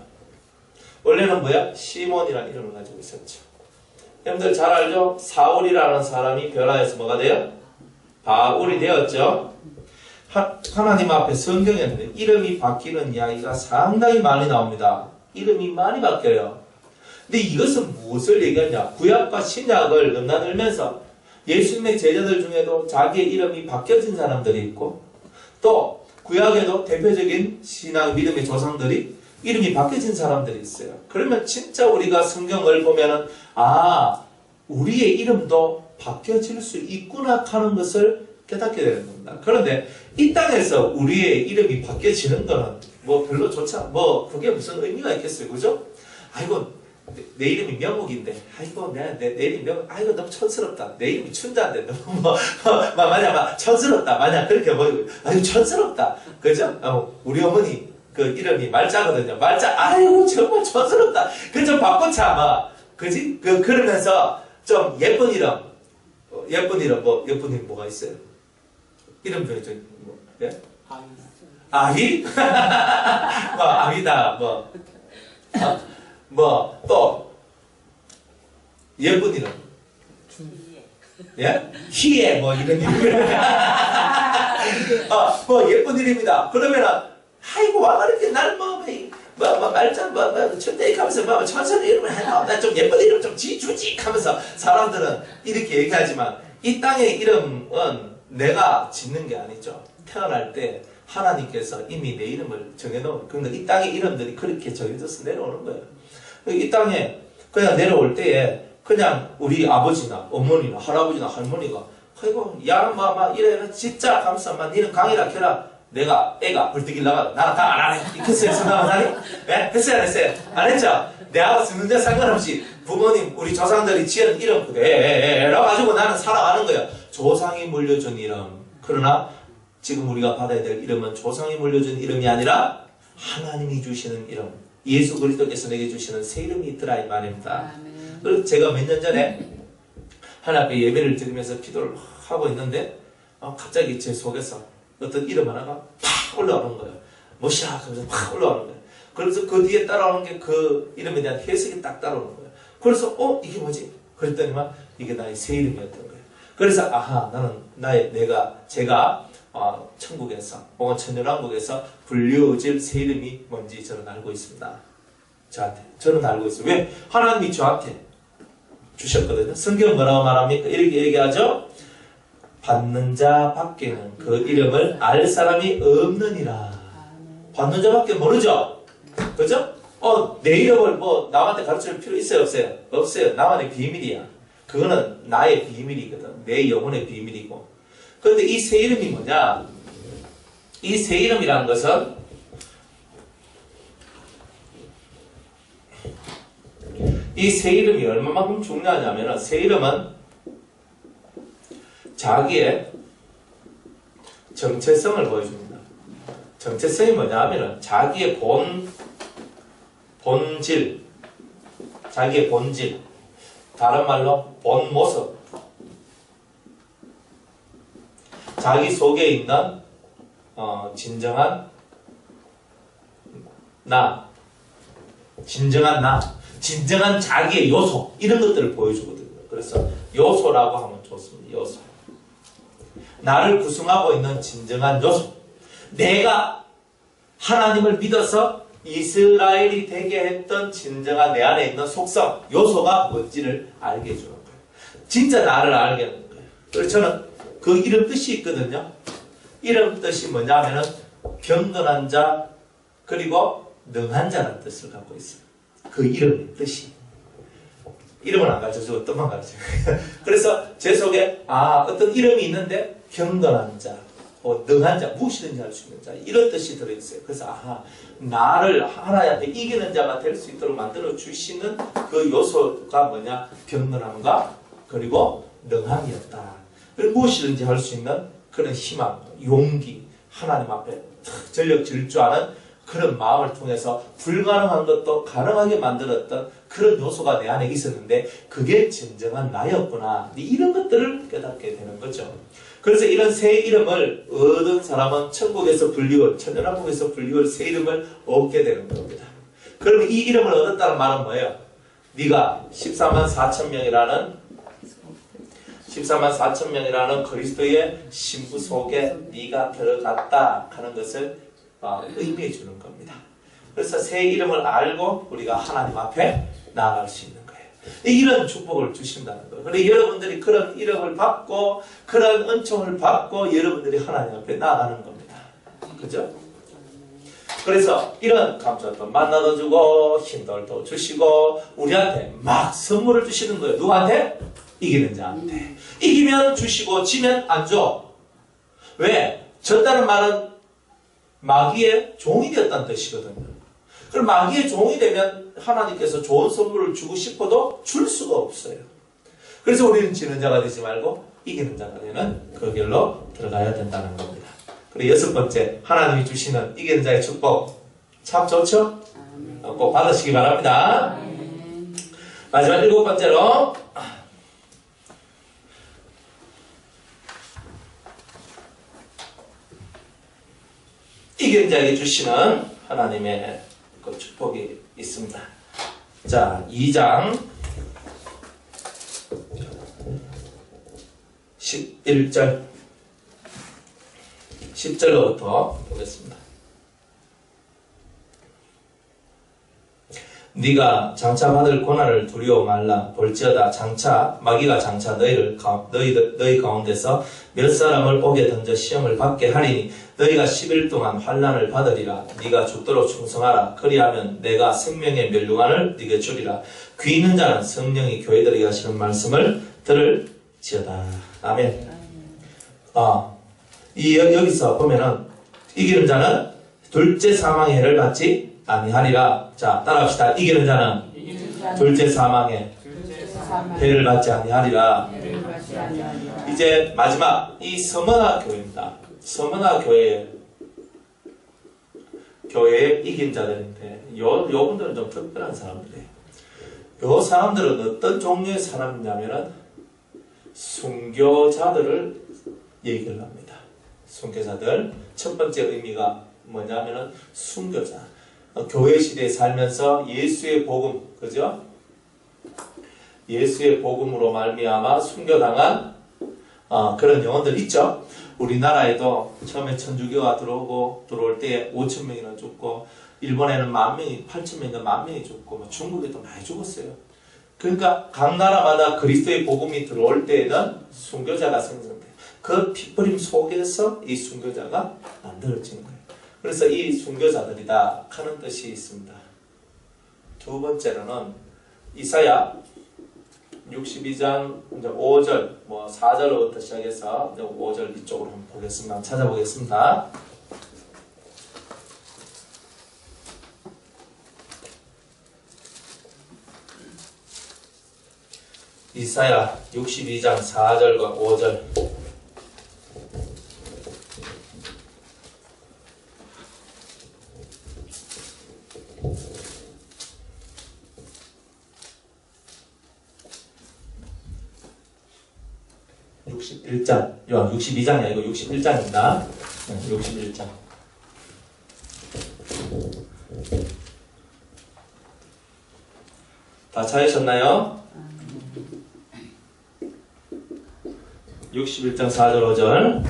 원래는 뭐야? 시몬이라는 이름을 가지고 있었죠. 여러분들 잘 알죠? 사울이라는 사람이 변화해서 뭐가 돼요? 바울이 되었죠. 하나님 앞에 성경에는 이름이 바뀌는 이야기가 상당히 많이 나옵니다. 이름이 많이 바뀌어요. 근데 이것은 무엇을 얘기하냐? 구약과 신약을 넘나들면서 예수님의 제자들 중에도 자기의 이름이 바뀌어진 사람들이 있고, 또 구약에도 대표적인 신앙 믿음의 조상들이 이름이 바뀌어진 사람들이 있어요. 그러면 진짜 우리가 성경을 보면은 우리의 이름도 바뀌어질 수 있구나 하는 것을 깨닫게 되는 겁니다. 그런데 이 땅에서 우리의 이름이 바뀌어지는 거는 별로 좋지 않아. 그게 무슨 의미가 있겠어요. 그죠? 아이고, 내 이름이 명욱인데, 아이고, 내 이름이 명욱, 아이고, 너무 촌스럽다. 내 이름이 춘자인데, 너무 만약 촌스럽다. 만약 그렇게 보이고, 아이고, 촌스럽다. 그죠? 우리 어머니 그 이름이 말자거든요. 아이고, 정말 촌스럽다. 그 좀 바꿔차, 그지? 그러면서 좀 예쁜 이름, 예쁜 이름 뭐가 있어요? 이름 중에 예? 아기? 아기다, 또, 예쁜 이름. 예? 희애, 이런 이름. 예쁜 이름이다. 그러면은, 아이고, 이렇게 날 말자, 천대익 하면서, 천선의 이름을 해놔. 나 좀 예쁜 이름 좀 지주지 하면서 사람들은 이렇게 얘기하지만, 이 땅의 이름은 내가 짓는 게 아니죠. 태어날 때 하나님께서 이미 내 이름을 정해놓은, 그러니까 이 땅의 이름들이 그렇게 정해져서 내려오는 거예요. 이 땅에 그냥 내려올 때에 그냥 우리 아버지나 어머니나 할아버지나 할머니가 아이고 이래 진짜 하면서 니는 강이라 켜라. 내가 애가 벌떡 일나가 나는 강 안 하네. 이렇게 했어요. 생각하니? 네? 했어요 안 했어요? 안 했죠? 내하고 쓰는 데 상관없이 부모님 우리 조상들이 지은 이름 그대로 가지고 나는 살아가는 거예요. 조상이 물려준 이름. 그러나 지금 우리가 받아야 될 이름은 조상이 물려준 이름이 아니라 하나님이 주시는 이름. 예수 그리스도께서 내게 주시는 새 이름이 있더라 이 말입니다. 그래서 제가 몇 년 전에 하나님 앞에 예배를 드리면서 기도를 하고 있는데 갑자기 제 속에서 어떤 이름 하나가 팍 올라오는 거예요. 뭐시라 하면서 팍 올라오는 거예요. 그래서 그 뒤에 따라오는 게 그 이름에 대한 해석이 딱 따라오는 거예요. 그래서 이게 뭐지? 그랬더니만 이게 나의 새 이름이었던 거예요. 그래서 아하 나는 제가 천국에서 혹은 천년왕국에서 불리워질 새 이름이 뭔지 저는 알고 있습니다. 저는 알고 있어요. 왜? 하나님이 저한테 주셨거든요. 성경 뭐라고 말합니까? 이렇게 얘기하죠. 받는 자 밖에는 그 이름을 알 사람이 없느니라. 받는 자밖에 모르죠. 그죠? 내 이름을 남한테 가르칠 필요 있어요, 없어요? 없어요. 나만의 비밀이야. 그거는 나의 비밀이거든. 내 영혼의 비밀이고. 그런데 이 새 이름이 뭐냐? 이 새 이름이라는 것은 이 새 이름이 얼마만큼 중요하냐면 새 이름은 자기의 정체성을 보여줍니다. 정체성이 뭐냐 하면 자기의 본질, 자기의 본질, 다른 말로 본 모습, 자기 속에 있는 진정한 나, 진정한 자기의 요소, 이런 것들을 보여주거든요. 그래서 요소라고 하면 좋습니다. 요소. 나를 구성하고 있는 진정한 요소. 내가 하나님을 믿어서 이스라엘이 되게 했던 진정한 내 안에 있는 속성, 요소가 뭔지를 알게 해주는 거예요. 진짜 나를 알게 하는 거예요. 그래서 저는 그 이름 뜻이 있거든요. 이름 뜻이 뭐냐면은 경건한 자 그리고 능한 자라는 뜻을 갖고 있어요. 그 이름의 뜻이. 이름은 안 가르쳐주고 뜻만 가르쳐요. 그래서 제 속에 어떤 이름이 있는데 경건한 자, 능한 자, 무엇이든지 할 수 있는 자, 이런 뜻이 들어있어요. 그래서 나를 하나님한테 이기는 자가 될 수 있도록 만들어 주시는 그 요소가 뭐냐? 경건함과 그리고 능함이었다. 그리고 무엇이든지 할 수 있는 그런 희망, 용기, 하나님 앞에 전력 질주하는 그런 마음을 통해서 불가능한 것도 가능하게 만들었던 그런 요소가 내 안에 있었는데 그게 진정한 나였구나. 이런 것들을 깨닫게 되는 거죠. 그래서 이런 새 이름을 얻은 사람은 천국에서 천년왕국에서 불리울 새 이름을 얻게 되는 겁니다. 그러면 이 이름을 얻었다는 말은 뭐예요? 네가 14만 4천 명이라는 그리스도의 신부 속에 네가 들어갔다 하는 것을 의미해 주는 겁니다. 그래서 새 이름을 알고 우리가 하나님 앞에 나아갈 수 있는 거예요. 이런 축복을 주신다는 거예요. 그런데 여러분들이 그런 이름을 받고 그런 은총을 받고 여러분들이 하나님 앞에 나아가는 겁니다. 그죠? 그래서 이런 감사도 만나도 주고 힘도 주시고 우리한테 막 선물을 주시는 거예요. 누구한테? 이기는 자한테. 이기면 주시고 지면 안 줘. 왜? 졌다는 말은 마귀의 종이 되었다는 뜻이거든요. 그럼 마귀의 종이 되면 하나님께서 좋은 선물을 주고 싶어도 줄 수가 없어요. 그래서 우리는 지는 자가 되지 말고 이기는 자가 되는 그 길로 들어가야 된다는 겁니다. 그리고 6번째, 하나님이 주시는 이기는 자의 축복. 참 좋죠? 꼭 받으시기 바랍니다. 마지막 7번째로 이기는 자에게 주시는 하나님의 그 축복이 있습니다. 자, 2장 11절 10절로부터 보겠습니다. 네가 장차 받을 고난을 두려워 말라. 볼지어다 마귀가 장차 너희 가운데서 몇 사람을 옥에 던져 시험을 받게 하리니 너희가 10일 동안 환난을 받으리라. 네가 죽도록 충성하라. 그리하면 내가 생명의 멸류관을 네게 주리라. 귀 있는 자는 성령이 교회들에게 하시는 말씀을 들을지어다. 아멘. 여기서 보면은 이기는 자는 둘째 사망의 해를 받지 아니하리라. 자, 따라합시다. 이기는 자는 둘째 사망의 해를 받지 아니하리라. 이제 마지막 이 서머나 교회입니다. 서머나 교회의 이긴 자들인데 요분들은 좀 특별한 사람들이에요. 요 사람들은 어떤 종류의 사람이냐면은 순교자들을 얘기를 합니다. 순교자들. 첫 번째 의미가 뭐냐면은 순교자. 교회 시대에 살면서 예수의 복음, 그죠? 예수의 복음으로 말미암아 순교당한 그런 영혼들 있죠. 우리나라에도 처음에 천주교가 들어올 때 5천 명이나 죽고, 일본에는 10,000명이, 8,000명인가 10,000명이 죽고, 뭐 중국에도 많이 죽었어요. 그러니까 각 나라마다 그리스도의 복음이 들어올 때에는 순교자가 생성돼요. 그 피부림 속에서 이 순교자가 만들어진 거예요. 그래서 이 순교자들이다 하는 뜻이 있습니다. 두 번째로는 이사야 62장 5절, 4절부터 시작해서 5절 이쪽으로 한번 보겠습니다. 찾아보겠습니다. 이사야 62장 4절과 5절. (61장) 62장이 아니고 61장입니다. 61장. 다 찾으셨나요? 61장 4절 5절.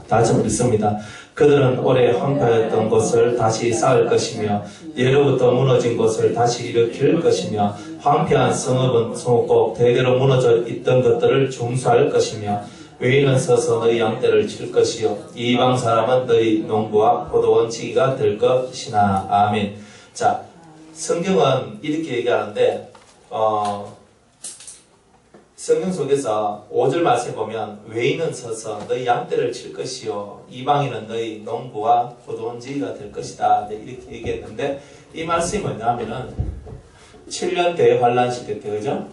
다시 한번 읽습니다. 그들은 오래 황폐했던 것을 다시 쌓을 것이며 예로부터 무너진 것을 다시 일으킬 것이며 황폐한 성읍은 대대로 무너져 있던 것들을 중수할 것이며 외인은 서서 너희 양떼를 칠 것이요 이방 사람은 너희 농부와 포도원치기가 될 것이나. 아멘. 자, 성경은 이렇게 얘기하는데 성경 속에서 5절 말씀에 보면 외인은 서서 너희 양떼를 칠 것이요 이방인은 너희 농부와 포도원지기가 될 것이다 이렇게 얘기했는데, 이 말씀이 뭐냐면은 7년 대환란 시대 때, 그죠?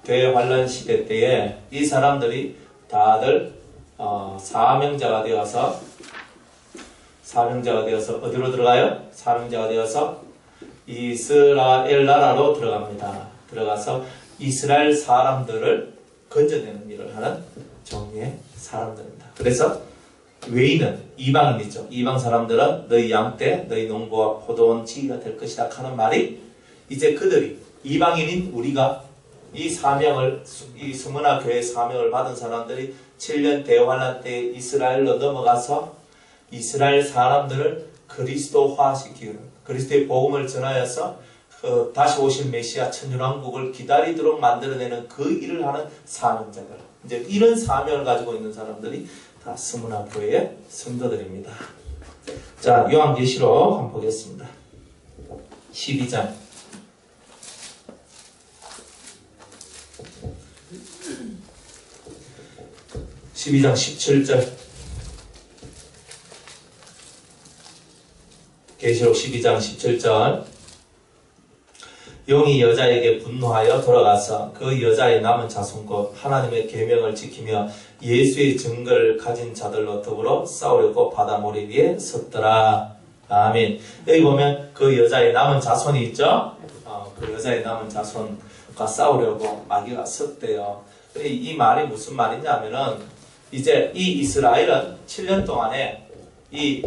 대환란 시대 때에 이 사람들이 다들 사명자가 되어서 어디로 들어가요? 사명자가 되어서 이스라엘 나라로 들어갑니다. 들어가서 이스라엘 사람들을 건져내는 일을 하는 종류의 사람들입니다. 그래서 외인은 이방인이죠. 이방 사람들은 너희 양떼, 너희 농부와 포도원 지기가 될 것이다 하는 말이, 이제 그들이, 이방인인 우리가 이 사명을, 이 스무나 교회의 사명을 받은 사람들이 7년 대환란 때 이스라엘로 넘어가서 이스라엘 사람들을 그리스도화시키는, 그리스도의 복음을 전하여서 다시 오실 메시아 천년왕국을 기다리도록 만들어내는 그 일을 하는 사명자들, 이제 이런 사명을 가지고 있는 사람들이 다 스무나 교회의 성도들입니다. 자, 요한계시록 한번 보겠습니다. 12장. 12장 17절. 계시록 12장 17절. 용이 여자에게 분노하여 돌아가서 그 여자의 남은 자손 곧 하나님의 계명을 지키며 예수의 증거를 가진 자들로 더불어 싸우려고 바다 모래 위에 섰더라. 아멘. 여기 보면 그 여자의 남은 자손이 있죠? 그 여자의 남은 자손과 싸우려고 마귀가 섰대요. 이 말이 무슨 말이냐면은, 이제 이 이스라엘은 7년 동안에 이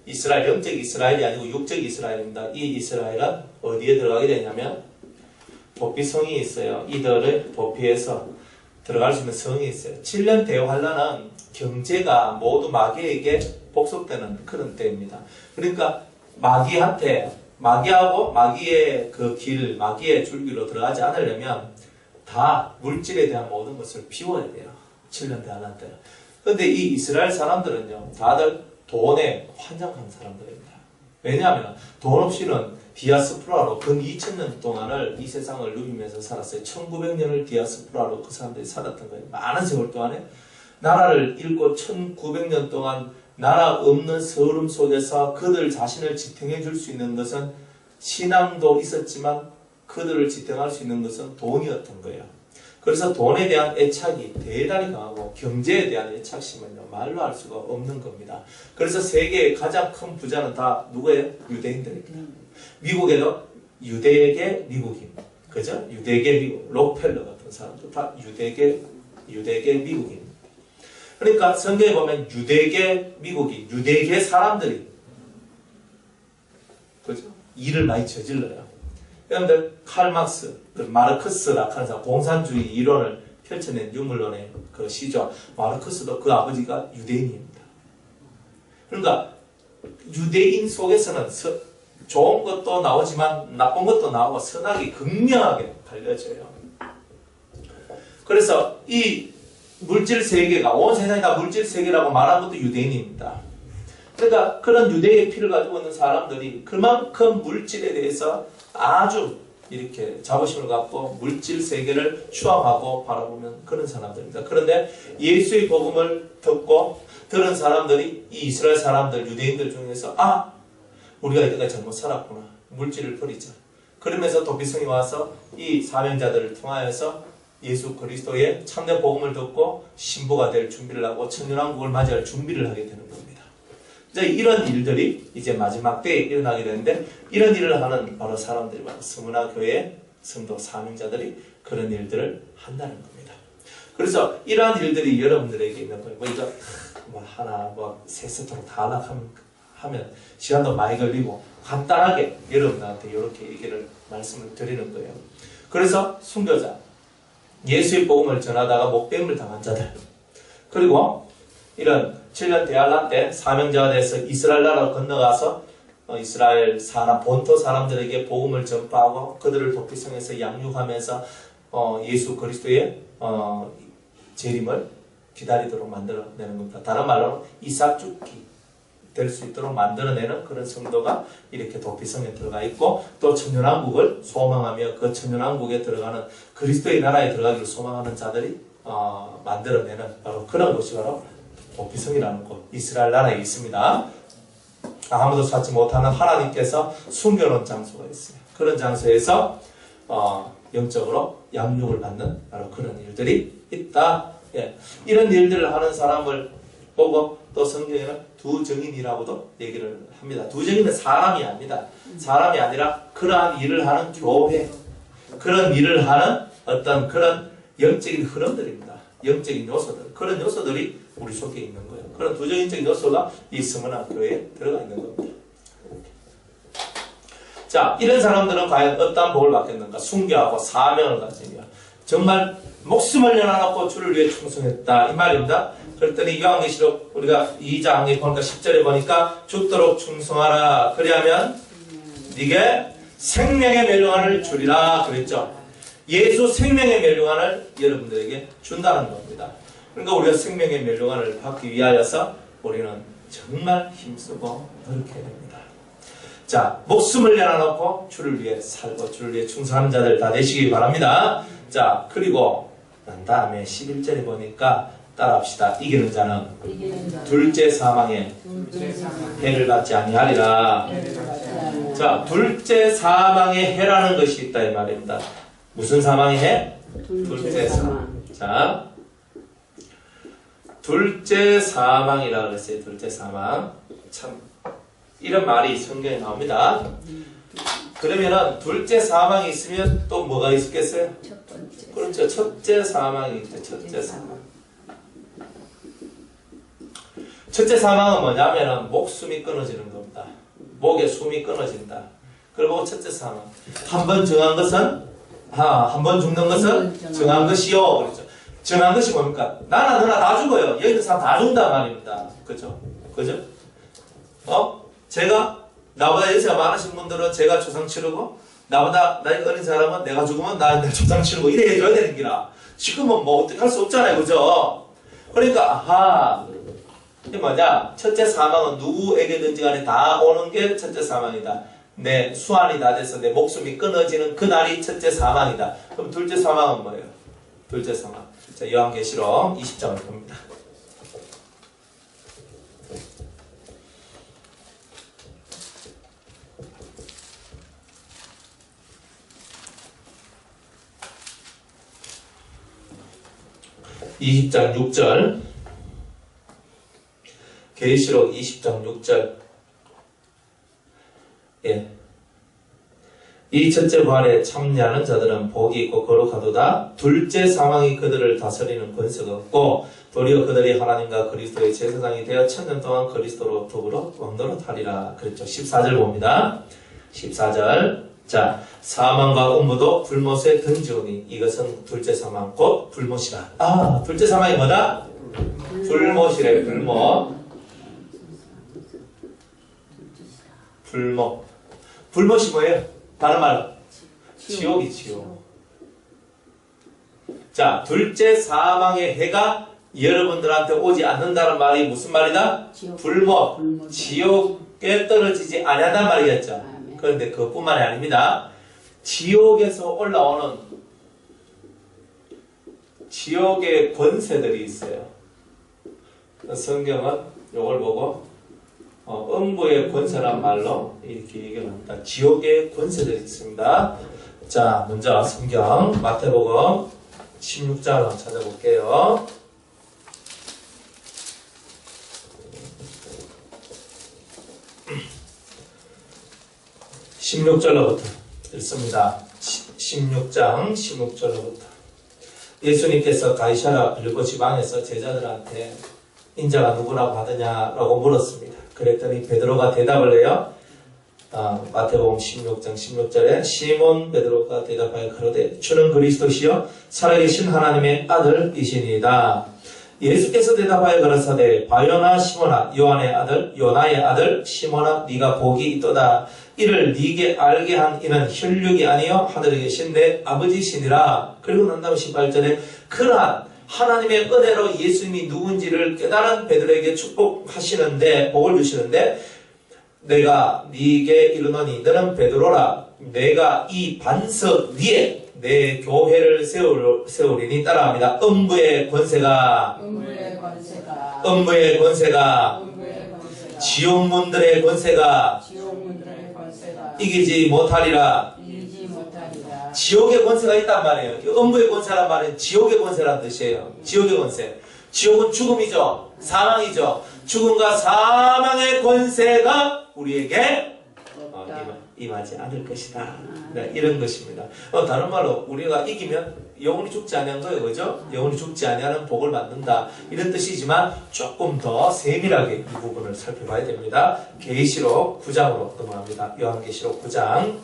이스라엘, 영적 이스라엘이 아니고 육적 이스라엘입니다. 이 이스라엘은 어디에 들어가게 되냐면 도피성이 있어요. 이들을 도피해서 들어갈 수 있는 성이 있어요. 7년 대환란은 경제가 모두 마귀에게 복속되는 그런 때입니다. 그러니까 마귀하고 마귀의 그 길, 마귀의 줄기로 들어가지 않으려면 다 물질에 대한 모든 것을 비워야 돼요. 7년 대환란 때는. 그런데 이 이스라엘 사람들은요, 다들 돈에 환장한 사람들입니다. 왜냐하면 돈 없이는 디아스포라로 근 2000년 동안을 이 세상을 누비면서 살았어요. 1900년을 디아스포라로 그 사람들이 살았던 거예요. 많은 세월 동안에 나라를 잃고 1900년 동안 나라 없는 서름 속에서 그들 자신을 지탱해 줄 수 있는 것은 신앙도 있었지만 그들을 지탱할 수 있는 것은 돈이었던 거예요. 그래서 돈에 대한 애착이 대단히 강하고 경제에 대한 애착심은요, 말로 할 수가 없는 겁니다. 그래서 세계의 가장 큰 부자는 다 누구예요? 유대인들입니다. 미국에도 유대계 미국인, 그죠? 유대계 미국, 록펠러 같은 사람도 다 유대계 미국인입니다. 그러니까 성경에 보면 유대계 미국인, 유대계 사람들이, 그죠? 일을 많이 저질러요. 여러분들 칼 막스, 마르크스라 하는 사람, 공산주의 이론을 펼쳐낸 유물론의 그 시죠. 마르크스도 그 아버지가 유대인입니다. 그러니까 유대인 속에서는 좋은 것도 나오지만 나쁜 것도 나오고 선악이 극명하게 갈려져요. 그래서 이 물질 세계가 온 세상이 다 물질 세계라고 말한 것도 유대인입니다. 그러니까 그런 유대의 피를 가지고 있는 사람들이 그만큼 물질에 대해서 아주 이렇게 자부심을 갖고 물질 세계를 추앙하고 바라보는 그런 사람들입니다. 그런데 예수의 복음을 듣고 들은 사람들이 이 이스라엘 사람들, 유대인들 중에서 우리가 이때까지 잘못 살았구나. 물질을 버리자. 그러면서 도피성이 와서 이 사명자들을 통하여서 예수 그리스도의 참된 복음을 듣고 신부가 될 준비를 하고 천년왕국을 맞이할 준비를 하게 되는 겁니다. 이제 이런 일들이 이제 마지막 때에 일어나게 되는데 이런 일을 하는 바로 사람들이 바로 스무나 교회 성도 사명자들이 그런 일들을 한다는 겁니다. 그래서 이러한 일들이 여러분들에게 있는 거예요. 이거 하나 세 세트로 다 하면 시간도 많이 걸리고 간단하게 여러분들한테 이렇게 얘기를 말씀을 드리는 거예요. 그래서 순교자, 예수의 복음을 전하다가 목배임을 당한 자들, 그리고 이런 7년 대환란 때 사명자가 돼서 이스라엘 나라로 건너가서 이스라엘 사람, 본토 사람들에게 복음을 전파하고 그들을 도피성에서 양육하면서 예수 그리스도의 재림을 기다리도록 만들어내는 겁니다. 다른 말로 이삭죽기 될 수 있도록 만들어내는 그런 성도가 이렇게 도피성에 들어가 있고 또 천년왕국을 소망하며 그 천년왕국에 들어가는 그리스도의 나라에 들어가기를 소망하는 자들이 만들어내는 바로 그런 곳이 바로 도피성이라는 곳, 이스라엘 나라에 있습니다. 아무도 찾지 못하는 하나님께서 숨겨놓은 장소가 있어요. 그런 장소에서 영적으로 양육을 받는 바로 그런 일들이 있다. 예. 이런 일들을 하는 사람을 보고 또 성경에는 두 증인이라고도 얘기를 합니다. 두 증인은 사람이 아닙니다. 사람이 아니라 그러한 일을 하는 교회, 그런 일을 하는 어떤 그런 영적인 흐름들입니다. 영적인 요소들, 그런 요소들이 우리 속에 있는 거예요. 그런 두 증인적인 요소가 이 스무나 교회에 들어가 있는 겁니다. 자, 이런 사람들은 과연 어떤 복을 받겠는가? 순교하고 사명을 가지며 정말 목숨을 내어놓고 주를 위해 충성했다 이 말입니다. 그랬더니 요한계시록 우리가 2장에 보니까 10절에 보니까 죽도록 충성하라 그리하면 네게 생명의 멸류관을 주리라 그랬죠. 예수 생명의 멸류관을 여러분들에게 준다는 겁니다. 그러니까 우리가 생명의 멸류관을 받기 위하여서 우리는 정말 힘쓰고 노력해야 됩니다. 자, 목숨을 내어놓고 주를 위해 살고 주를 위해 충성하는 자들 다 되시기 바랍니다. 자, 그리고 난 다음에 11절에 보니까 따라합시다. 이기는 자는 둘째 사망에 해를 받지 아니하리라. 자, 둘째 사망의 해라는 것이 있다 이 말입니다. 무슨 사망의 해? 둘째 사망. 자, 둘째 사망이라고 그랬어요. 둘째 사망. 참 이런 말이 성경에 나옵니다. 그러면은 둘째 사망이 있으면 또 뭐가 있겠어요? 첫 번째. 그렇죠. 첫째 사망이 있죠. 첫째 사망. 첫째 사망은 뭐냐면은 목숨이 끊어지는 겁니다. 목에 숨이 끊어진다. 그리고 첫째 사망. 한 번 정한 것은 한 번 죽는 것은 정한 것이요. 그렇죠. 정한 것이 뭡니까? 나나 너나 다 죽어요. 여기 있는 사람 다 죽는단 말입니다. 그죠? 그죠? 제가 나보다 연세가 많으신 분들은 제가 조상 치르고 나보다 나이가 어린 사람은 내가 죽으면 나 조상 치르고 이래 해줘야 되는 기라. 지금은 뭐 어떻게 할 수 없잖아요. 그죠? 그러니까 이게 뭐냐? 첫째 사망은 누구에게든지 간에 다 오는 게 첫째 사망이다. 내 수완이 다 돼서 내 목숨이 끊어지는 그날이 첫째 사망이다. 그럼 둘째 사망은 뭐예요? 둘째 사망. 자, 요한계시록 20장을 봅니다. (20장 6절) 계시록 20장 6절. 예. 이 첫째 부활에 참여하는 자들은 복이 있고 거룩하도다. 둘째 사망이 그들을 다스리는 권세가 없고 도리어 그들이 하나님과 그리스도의 제사장이 되어 천년 동안 그리스도로 더불어 왕노릇하리라 그랬죠. 14절 봅니다. 14절. 자, 사망과 음부도 불못에 던지오니 이것은 둘째 사망 곧 불못이라. 아, 둘째 사망이 뭐다? 불못이래. 불못. 불못. 불못이 뭐예요? 다른 말로 지옥이 지옥. 자, 둘째 사망의 해가 여러분들한테 오지 않는다는 말이 무슨 말이다? 불못. 지옥에 떨어지지 아니한단 말이겠죠. 그런데 그것뿐만이 아닙니다. 지옥에서 올라오는 지옥의 권세들이 있어요. 성경은 이걸 보고 음부의 권세란 말로 이렇게 얘기를 합니다. 지옥의 권세들이 있습니다. 자, 먼저 성경 마태복음 16장을 찾아볼게요. 16절로부터 읽습니다. 16장 16절로부터 예수님께서 가이사랴 빌립보 지방에서 제자들한테 인자가 누구라고 하더냐라고 물었습니다. 그랬더니 베드로가 대답을 해요. 마태복음 16장 16절에 시몬 베드로가 대답하여 가로되 주는 그리스도시요 살아계신 하나님의 아들이시니이다. 예수께서 대답하여 가라사대 바요나 시몬아 요한의 아들 요나의 아들 시몬아 네가 복이 있도다. 이를 네게 알게 한 이는 혈육이 아니요 하늘에 계신 내 아버지시니라. 그리고 난 다음 18절에 그러한 하나님의 은혜로 예수님이 누군지를 깨달은 베드로에게 축복하시는데 복을 주시는데 내가 네게 이르노니 너는 베드로라. 내가 이 반석 위에 내 교회를 세우리니 따라합니다. 음부의 권세가 지옥문들의 권세가 이기지 못하리라. 지옥의 권세가 있단 말이에요. 음부의 권세란 말은 지옥의 권세란 뜻이에요. 지옥의 권세. 지옥은 죽음이죠. 사망이죠. 죽음과 사망의 권세가 우리에게 임하지 않을 것이다. 네, 이런 것입니다. 다른 말로 우리가 이기면 영원히 죽지 아니한 거예요. 그죠? 영원히 죽지 아니하는 복을 받는다. 이런 뜻이지만 조금 더 세밀하게 이 부분을 살펴봐야 됩니다. 계시록 9장으로 넘어갑니다. 요한계시록 9장.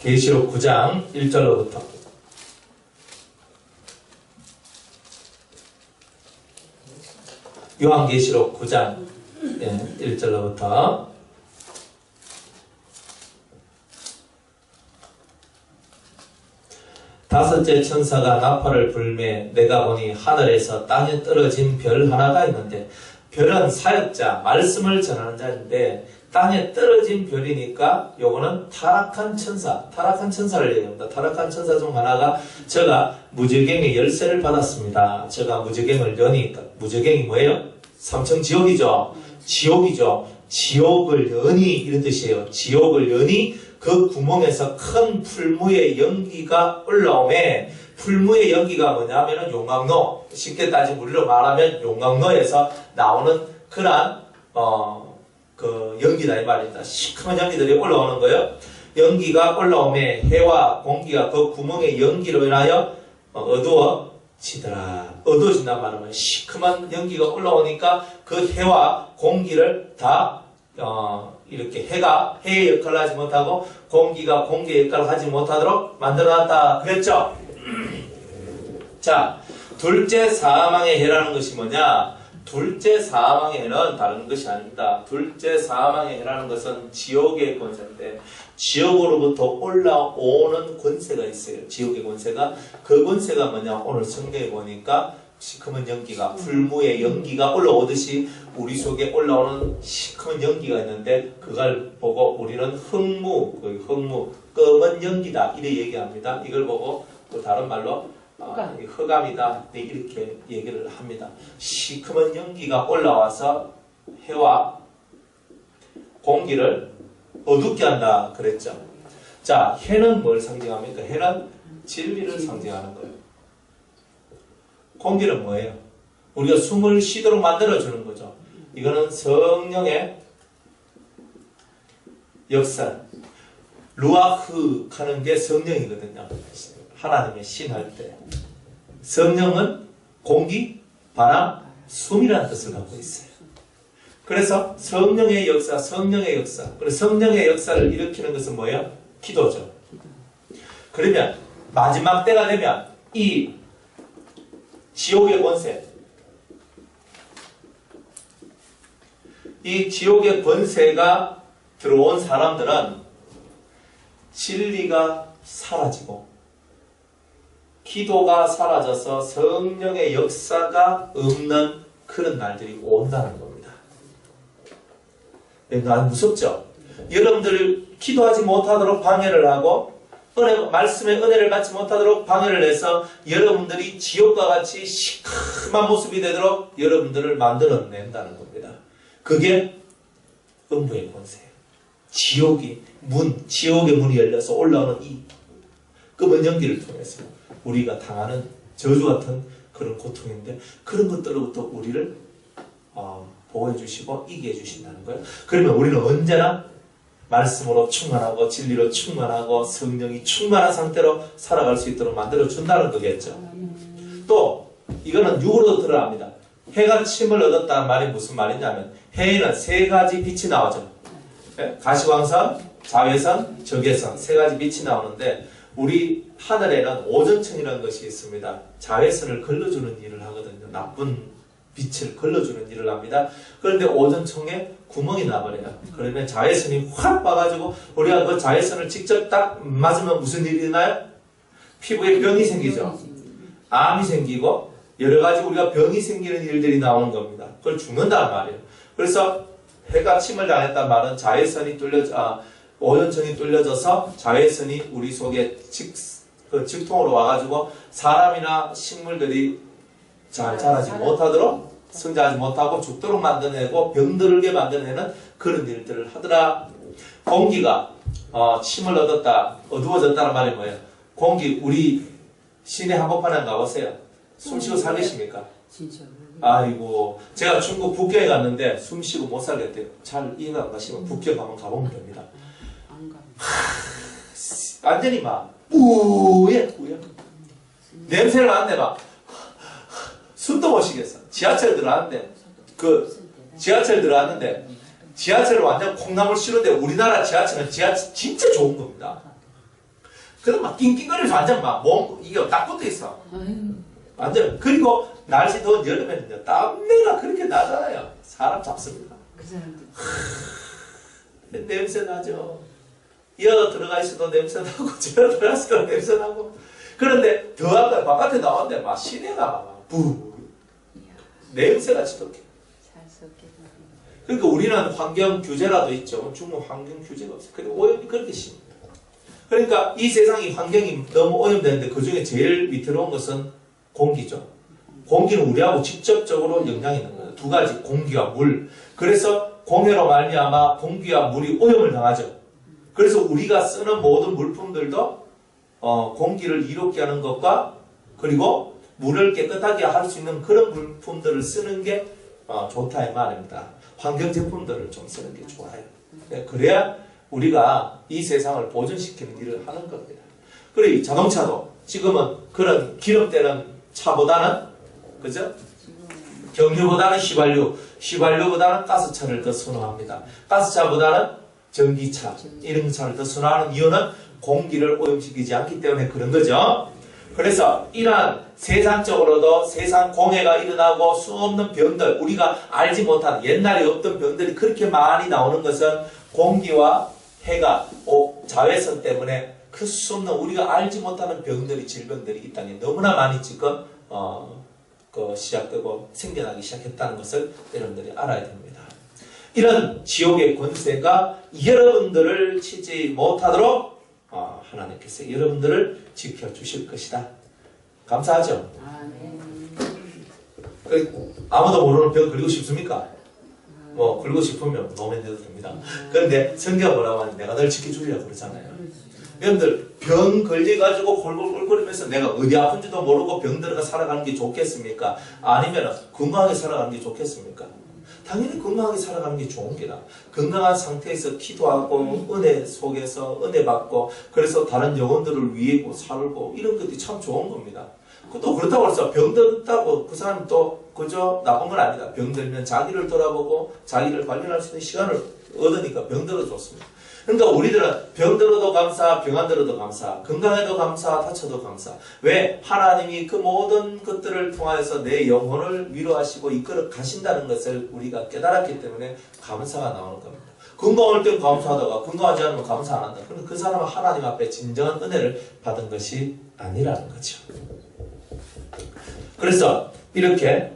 계시록 9장 1절로부터 요한계시록 9장 1절로부터 다섯째 천사가 나팔을 불매 내가 보니 하늘에서 땅에 떨어진 별 하나가 있는데 별은 사역자, 말씀을 전하는 자인데 땅에 떨어진 별이니까 요거는 타락한 천사를 얘기합니다. 타락한 천사 중 하나가 저가 무저갱의 열쇠를 받았습니다. 저가 무저갱을 여니, 무저갱이 뭐예요? 삼청 지옥이죠. 지옥을 여니 이런 뜻이에요. 지옥을 여니 그 구멍에서 큰 풀무의 연기가 올라오매 풀무의 연기가 뭐냐면은 용광로, 쉽게 따지면 우리로 말하면 용광로에서 나오는 그런 그 연기다 이 말입니다. 시커먼 연기들이 올라오는 거예요. 연기가 올라오매 해와 공기가 그 구멍의 연기로 인하여 어두워지더라. 어두워진단 말은 시커먼 연기가 올라오니까 그 해와 공기를 다 이렇게 해가 해의 역할을 하지 못하고 공기가 공기의 역할을 하지 못하도록 만들어놨다 그랬죠. 자, 둘째 사망의 해라는 것이 뭐냐? 둘째 사망의 해는 다른 것이 아닙니다. 둘째 사망의 해라는 것은 지옥의 권세인데 지옥으로부터 올라오는 권세가 있어요. 지옥의 권세가. 그 권세가 뭐냐? 오늘 성경에 보니까 시커먼 연기가, 풀무의 연기가 올라오듯이 우리 속에 올라오는 시커먼 연기가 있는데 그걸 보고 우리는 흑무, 검은 연기다 이렇게 얘기합니다. 이걸 보고 또 다른 말로 흑암이다 이렇게 얘기를 합니다. 시커먼 연기가 올라와서 해와 공기를 어둡게 한다 그랬죠. 자, 해는 뭘 상징합니까? 해는 진리를 상징하는 거예요. 공기는 뭐예요? 우리가 숨을 쉬도록 만들어주는 거죠. 이거는 성령의 역사. 루아흐 하는 게 성령이거든요. 하나님의 신할 때. 성령은 공기, 바람, 숨이라는 뜻을 갖고 있어요. 그래서 성령의 역사, 성령의 역사. 그래서 성령의 역사를 일으키는 것은 뭐예요? 기도죠. 그러면 마지막 때가 되면 이 지옥의 권세, 이 지옥의 권세가 들어온 사람들은 진리가 사라지고 기도가 사라져서 성령의 역사가 없는 그런 날들이 온다는 겁니다. 난 무섭죠? 여러분들 기도하지 못하도록 방해를 하고 말씀의 은혜를 받지 못하도록 방해를 해서 여러분들이 지옥과 같이 시커먼 모습이 되도록 여러분들을 만들어낸다는 겁니다. 그게 음부의 권세예요. 지옥의 문이 열려서 올라오는 이 검은 연기를 통해서 우리가 당하는 저주 같은 그런 고통인데 그런 것들로부터 우리를 보호해 주시고 이기게 해 주신다는 거예요. 그러면 우리는 언제나 말씀으로 충만하고 진리로 충만하고 성령이 충만한 상태로 살아갈 수 있도록 만들어 준다는 거겠죠. 또 이거는 육으로도 드러납니다. 해가 침을 얻었다는 말이 무슨 말이냐면 해에는 세 가지 빛이 나오죠. 가시광선, 자외선, 적외선 세 가지 빛이 나오는데 우리 하늘에는 오존층이라는 것이 있습니다. 자외선을 걸러주는 일을 하거든요. 나쁜 빛을 걸러주는 일을 합니다. 그런데 오존층에 구멍이 나버려요. 그러면 자외선이 확 와가지고 우리가 그 자외선을 직접 딱 맞으면 무슨 일이 일어나요? 피부에 병이 생기죠. 암이 생기고 여러 가지 우리가 병이 생기는 일들이 나오는 겁니다. 그걸 죽는단 말이에요. 그래서 해가 침을 당했단 말은 자외선이 오존층이 뚫려져서 자외선이 우리 속에 직통으로 와가지고 사람이나 식물들이 잘 자라지 못하도록 성장하지 못하고 죽도록 만들어내고 병들게 만들어내는 그런 일들을 하더라. 공기가 침을 얻었다, 어두워졌다는 말이 뭐예요? 공기, 우리 시내 한복판에 가보세요. 숨쉬고 살계십니까? 진짜. 아이고, 제가 중국 북경에 갔는데 숨쉬고 못 살겠대요. 잘 이해가 안 가시면 북경 한번 가보면 됩니다. 안 가. 완전히 막 뿌예. 냄새를 나는데 막 숨도 못 쉬겠어. 지하철 들어왔는데 지하철을 완전 콩나물 씌우는데 우리나라 지하철은 진짜 좋은 겁니다. 그럼 막 낑낑거리면서 완전 막 이게 딱 붙어 있어. 완전. 그리고 날씨 더운 여름에는요 땀내가 그렇게 나잖아요. 사람 잡습니다. 그 사람들. 냄새 나죠. 이어 들어가 있어도 냄새 나고 저 들어가 있어도 냄새 나고. 그런데 더한 거 바깥에 나왔는데 막 시내가 막 부 냄새가 지독해. 잘 썼겠다. 그러니까 우리는 환경 규제라도 있죠. 중국 환경 규제가 없어요. 근데 오염이 그렇게 심해요. 그러니까 이 세상이 환경이 너무 오염되는데 그 중에 제일 위태로운 것은 공기죠. 공기는 우리하고 직접적으로 영향이 있는 거예요. 두 가지, 공기와 물. 그래서 공해로 말미암아 공기와 물이 오염을 당하죠. 그래서 우리가 쓰는 모든 물품들도 공기를 이롭게 하는 것과 그리고 물을 깨끗하게 할 수 있는 그런 물품들을 쓰는 게 좋다 이 말입니다. 환경 제품들을 좀 쓰는 게 좋아요. 그래야 우리가 이 세상을 보존시키는 일을 하는 겁니다. 그리고 자동차도 지금은 그런 기름되는 차보다는 그죠? 경유보다는 휘발유보다는 가스차를 더 선호합니다. 가스차보다는 전기차 이런 차를 더 선호하는 이유는 공기를 오염시키지 않기 때문에 그런 거죠. 그래서 이러한 세상적으로도 세상 공해가 일어나고 수없는 병들, 우리가 알지 못한 옛날에 없던 병들이 그렇게 많이 나오는 것은 공기와 해가 자외선 때문에 그 수없는 우리가 알지 못하는 병들이 질병들이 이 땅에 너무나 많이 지금 시작되고 생겨나기 시작했다는 것을 여러분들이 알아야 됩니다. 이런 지옥의 권세가 여러분들을 치지 못하도록 하나님께서 여러분들을 지켜주실 것이다. 감사하죠? 아무도 모르는 병 걸리고 싶습니까? 뭐 걸리고 싶으면 노면돼도 됩니다. 그런데 성경 뭐라고 하는데 내가 널 지켜주려고 그러잖아요. 여러분들 병 걸려가지고 꼴꼴꼴거리면서 내가 어디 아픈지도 모르고 병들어가 살아가는 게 좋겠습니까? 아니면 건강하게 살아가는 게 좋겠습니까? 당연히 건강하게 살아가는 게 좋은 게다. 건강한 상태에서 기도하고 은혜 속에서 은혜 받고 그래서 다른 영혼들을 위해 살고 이런 것들이 참 좋은 겁니다. 또 그렇다고 해서 병들었다고 그 사람이 또 그저 나쁜 건 아니다. 병들면 자기를 돌아보고 자기를 관리할 수 있는 시간을 얻으니까 병들어도 좋습니다. 그러니까 우리들은 병들어도 감사, 병 안 들어도 감사, 건강해도 감사, 다쳐도 감사. 왜? 하나님이 그 모든 것들을 통하여서 내 영혼을 위로하시고 이끌어 가신다는 것을 우리가 깨달았기 때문에 감사가 나오는 겁니다. 건강할 땐 감사하다가 건강하지 않으면 감사 안 한다. 그런데 그 사람은 하나님 앞에 진정한 은혜를 받은 것이 아니라는 거죠. 그래서 이렇게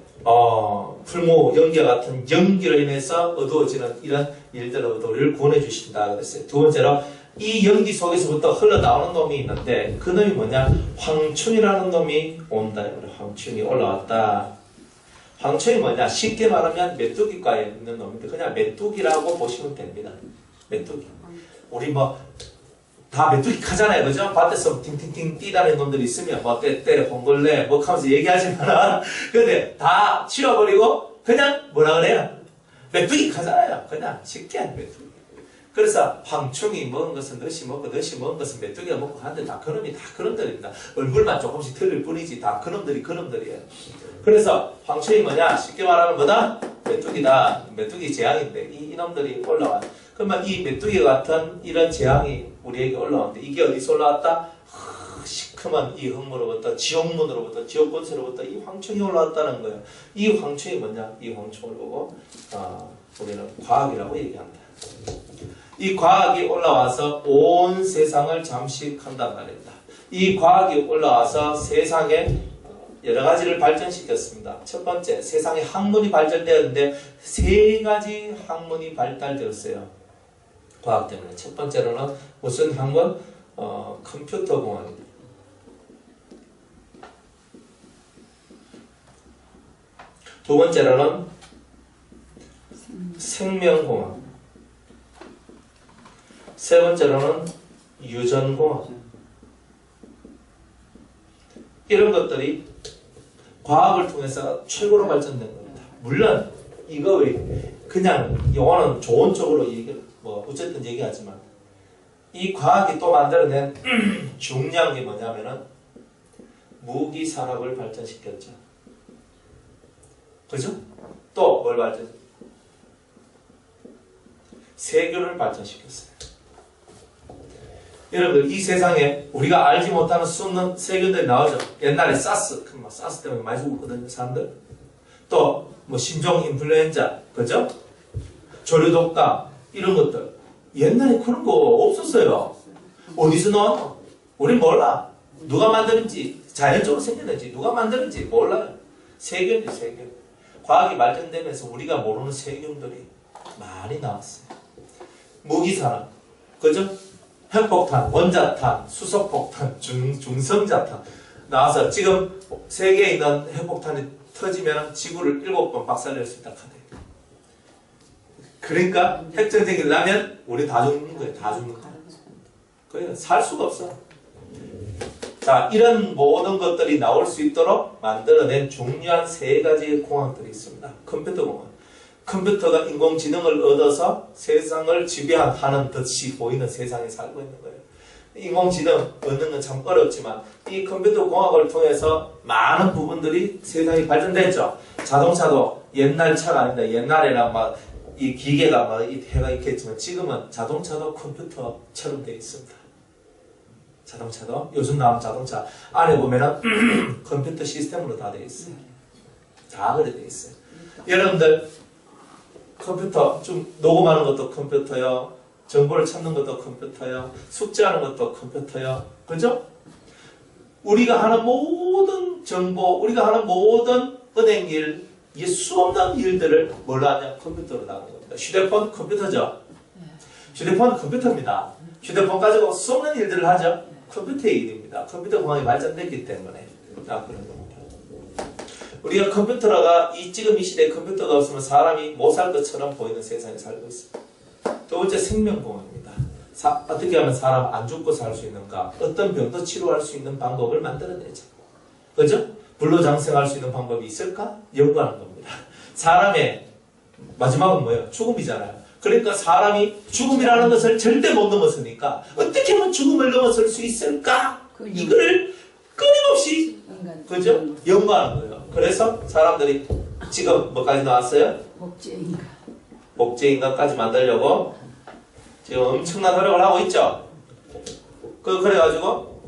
풀무 연기와 같은 연기로 인해서 어두워지는 이런 일들로부터 우리를 구원해 주신다 그랬어요. 두 번째로 이 연기 속에서부터 흘러나오는 놈이 있는데 그 놈이 뭐냐? 황충이라는 놈이 온다. 황충이 올라왔다. 황충이 뭐냐? 쉽게 말하면 메뚜기과에 있는 놈인데 그냥 메뚜기라고 보시면 됩니다. 메뚜기. 우리 다 메뚜기 하잖아요. 그죠? 밭에서 팅팅팅 뛰다니는 놈들이 있으면 떼, 홍걸레 뭐 하면서 얘기하지만 근데 다 치워버리고 그냥 뭐라 그래요? 메뚜기 하잖아요. 그냥 쉽게 메뚜기. 그래서 황충이 먹은 것은 너시 먹고 너시 먹은 것은 메뚜기가 먹고 하는데 다 그놈이 다 그놈들입니다. 얼굴만 조금씩 틀릴 뿐이지 다 그놈들이 그놈들이에요. 그래서 황충이 뭐냐? 쉽게 말하면 뭐다? 메뚜기다. 메뚜기 재앙인데 이놈들이 올라와. 그러면 이 메뚜기 같은 이런 재앙이 우리에게 올라오는데 이게 어디서 올라왔다? 시커먼 이 흙으로부터 지옥문으로부터 지옥권세로부터 이 황충이 올라왔다는 거예요. 이 황충이 뭐냐? 이 황충을 보고 우리는 과학이라고 얘기합니다. 이 과학이 올라와서 온 세상을 잠식한단 말입니다. 이 과학이 올라와서 세상에 여러 가지를 발전시켰습니다. 첫 번째, 세상에 학문이 발전되었는데 세 가지 학문이 발달되었어요. 과학 때문에. 첫 번째로는 무슨 학문? 컴퓨터 공학입니다. 두 번째로는 생명공학. 세 번째로는 유전공학. 이런 것들이 과학을 통해서 최고로 발전된 겁니다. 물론 이거 왜 그냥 영어는 좋은 쪽으로 어쨌든 얘기하지만 이 과학이 또 만들어낸 중요한 게 뭐냐면은 무기 산업을 발전시켰죠. 그죠? 또 뭘 발전? 세균을 발전시켰어요. 여러분들 이 세상에 우리가 알지 못하는 수없는 세균들이 나오죠. 옛날에 사스 때문에 많이 죽었거든요, 사람들. 또 신종 인플루엔자, 그죠? 조류독감 이런 것들. 옛날에 그런 거 없었어요. 어디서 나왔노? 우린 몰라. 누가 만드는지, 자연적으로 생겨났지. 누가 만드는지 몰라요. 세균이 세균. 과학이 발전되면서 우리가 모르는 세균들이 많이 나왔어요. 무기산업, 그죠? 핵폭탄, 원자탄, 수소폭탄, 중성자탄 나와서 지금 세계에 있는 핵폭탄이 터지면 지구를 7번 박살낼 수 있다 하네요. 그러니까 핵전쟁이 나면 우리 다 죽는 거예요. 다 죽는 거예요. 그래요. 살 수가 없어. 자, 이런 모든 것들이 나올 수 있도록 만들어낸 중요한 세 가지의 공학들이 있습니다. 컴퓨터 공학. 컴퓨터가 인공지능을 얻어서 세상을 지배하는 듯이 보이는 세상에 살고 있는 거예요. 인공지능 얻는 건 참 어렵지만 이 컴퓨터 공학을 통해서 많은 부분들이 세상이 발전됐죠. 자동차도 옛날 차가 아닙니다. 옛날에는 이 기계가 이 해가 있겠지만 지금은 자동차도 컴퓨터처럼 되어 있습니다. 자동차도 요즘 나온 자동차 안에 보면은 컴퓨터 시스템으로 다 되어 있어요. 다 그래 되어 있어요. 여러분들 컴퓨터 좀 녹음하는 것도 컴퓨터요. 정보를 찾는 것도 컴퓨터요. 숙제하는 것도 컴퓨터요. 그죠? 우리가 하는 모든 정보, 우리가 하는 모든 은행 일, 이 수없는 일들을 뭘로 하냐? 컴퓨터로 나가는 겁니다. 휴대폰 컴퓨터죠. 휴대폰 컴퓨터입니다. 휴대폰 가지고 수없는 일들을 하죠. 컴퓨터의 일입니다. 컴퓨터 공학이 발전됐기 때문에 그런 겁니다. 우리가 컴퓨터가 지금 이 시대에 컴퓨터가 없으면 사람이 못 살 것처럼 보이는 세상에 살고 있습니다. 두 번째 생명공학입니다. 어떻게 하면 사람 안 죽고 살 수 있는가? 어떤 병도 치료할 수 있는 방법을 만들어내죠. 그죠? 불로장생할 수 있는 방법이 있을까? 연구하는 겁니다. 사람의 마지막은 뭐예요? 죽음이잖아요. 그러니까 사람이 죽음이라는 것을 절대 못 넘어서니까 어떻게 하면 죽음을 넘어설 수 있을까? 이거를 끊임없이 그죠? 연구하는 거예요. 그래서 사람들이 지금 뭐까지 나왔어요? 목재인가. 목재인간까지 만들려고 지금 엄청난 노력을 하고 있죠. 그래가지고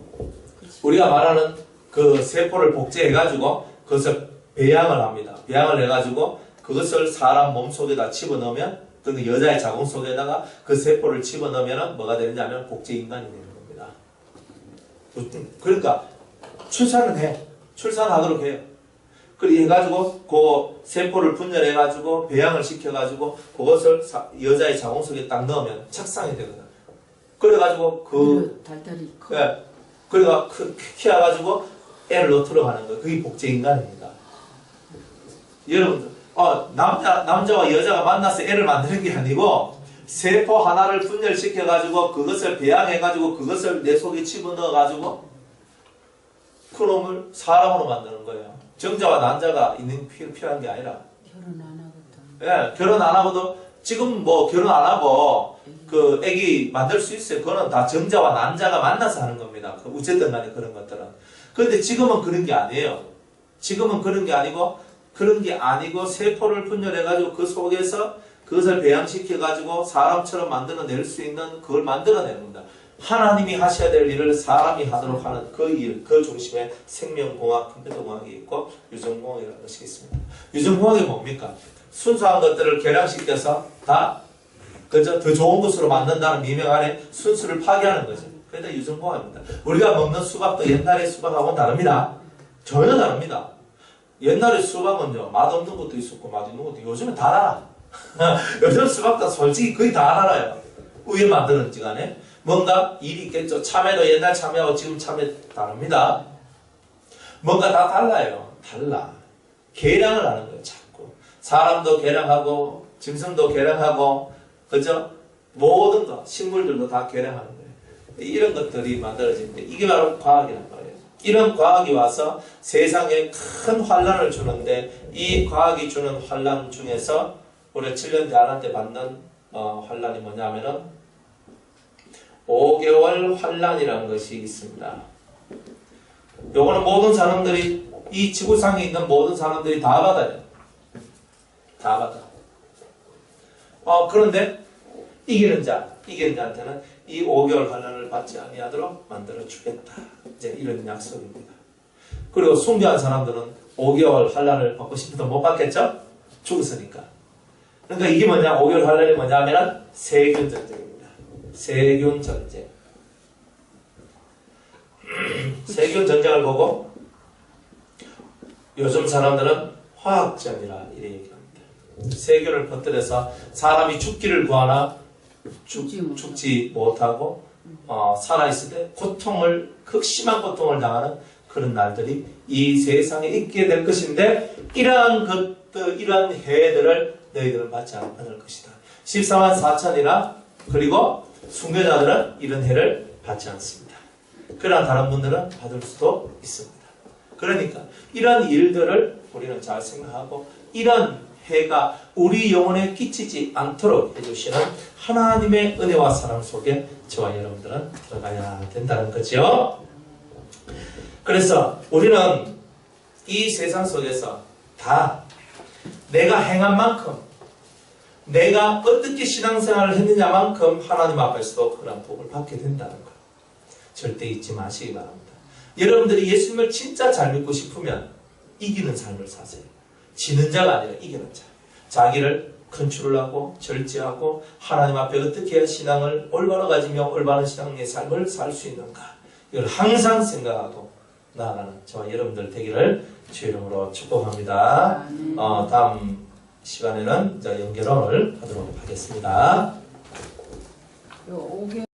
우리가 말하는 그 세포를 복제해가지고 그것을 배양을 합니다. 배양을 해가지고 그것을 사람 몸속에다 집어넣으면 그 여자의 자궁 속에다가 그 세포를 집어넣으면 뭐가 되느냐면 복제인간이 되는 겁니다. 그러니까 출산은 해. 출산하도록 해요. 그렇게 해가지고 그 세포를 분열해가지고 배양을 시켜가지고 그것을 여자의 자궁 속에 딱 넣으면 착상이 되거든. 그래가지고 달달이 커. 예, 그래가 키워가지고 애를 놓도록 하는 거예요. 그게 복제인간입니다. 여러분들, 남자와 여자가 만나서 애를 만드는 게 아니고 세포 하나를 분열시켜가지고 그것을 배양해가지고 그것을 내 속에 집어넣어가지고 그놈을 사람으로 만드는 거예요. 정자와 난자가 있는 필요한 게 아니라. 결혼 안 하고도. 예, 결혼 안 하고도 지금 뭐 결혼 안 하고 그 애기 만들 수 있어요. 그거는 다 정자와 난자가 만나서 하는 겁니다. 어쨌든 간에 그런 것들은. 그런데 지금은 그런 게 아니에요. 지금은 그런 게 아니고 세포를 분열해가지고 그 속에서 그것을 배양시켜가지고 사람처럼 만들어낼 수 있는 그걸 만들어내는 겁니다. 하나님이 하셔야 될 일을 사람이 하도록 하는 그 일, 그 중심에 생명공학, 컴퓨터공학이 있고 유전공학이라는 것이 있습니다. 유전공학이 뭡니까? 순수한 것들을 개량시켜서 다 그저 더 좋은 것으로 만든다는 미명 안에 순수를 파괴하는 거죠. 그래서 유전공학입니다. 우리가 먹는 수박도 옛날의 수박하고는 다릅니다. 전혀 다릅니다. 옛날에 수박은요, 맛없는 것도 있었고 맛있는 것도 요즘은 다 알아. 요즘 수박도 솔직히 거의 다 알아요. 우유 만드는지 간에 뭔가 일이 있겠죠. 참외도 옛날 참외하고 지금 참외 다릅니다. 뭔가 다 달라요. 달라. 계량을 하는 거예요. 자꾸. 사람도 계량하고 짐승도 계량하고 그죠? 모든 거 식물들도 다 계량하는 거예요. 이런 것들이 만들어지는데 이게 바로 과학이란 말이에요. 이런 과학이 와서 세상에 큰 환란을 주는데 이 과학이 주는 환란 중에서 올해 7년 대안한테 받는 환란이 뭐냐면은 5개월 환란이라는 것이 있습니다. 요거는 모든 사람들이 이 지구상에 있는 모든 사람들이 다 받아요. 다 받아. 그런데 이기는 자한테는 이 5개월 환란을 받지 아니하도록 만들어 주겠다. 이제 이런 약속입니다. 그리고 숭배한 사람들은 5개월 환란을 받고 싶어도 못 받겠죠? 죽었으니까. 그러니까 이게 뭐냐? 5개월 환란이 뭐냐면 세균 전쟁입니다. 세균 전쟁. 세균 전쟁을 보고 요즘 사람들은 화학전이라 이렇게 얘기합니다. 세균을 퍼뜨려서 사람이 죽기를 구하나 죽지 못하고 살아있을 때 극심한 고통을 당하는 그런 날들이 이 세상에 있게 될 것인데 이러한 해들을 너희들은 받지 않을 것이다. 14만 4천이나 그리고 숭배자들은 이런 해를 받지 않습니다. 그러나 다른 분들은 받을 수도 있습니다. 그러니까 이런 일들을 우리는 잘 생각하고 이런 해가 우리 영혼에 끼치지 않도록 해주시는 하나님의 은혜와 사랑 속에 저와 여러분들은 들어가야 된다는 거죠. 그래서 우리는 이 세상 속에서 다 내가 행한 만큼 내가 어떻게 신앙생활을 했느냐만큼 하나님 앞에서도 그런 복을 받게 된다는 것. 절대 잊지 마시기 바랍니다. 여러분들이 예수님을 진짜 잘 믿고 싶으면 이기는 삶을 사세요. 지는 자가 아니라 이기는 자. 자기를 컨트롤 하고 절제하고 하나님 앞에 어떻게 신앙을 올바로 가지며 올바른 신앙의 삶을 살 수 있는가. 이걸 항상 생각하고 나아가는 저와 여러분들 되기를 주의 이름으로 축복합니다. 다음 시간에는 연결을 하도록 하겠습니다.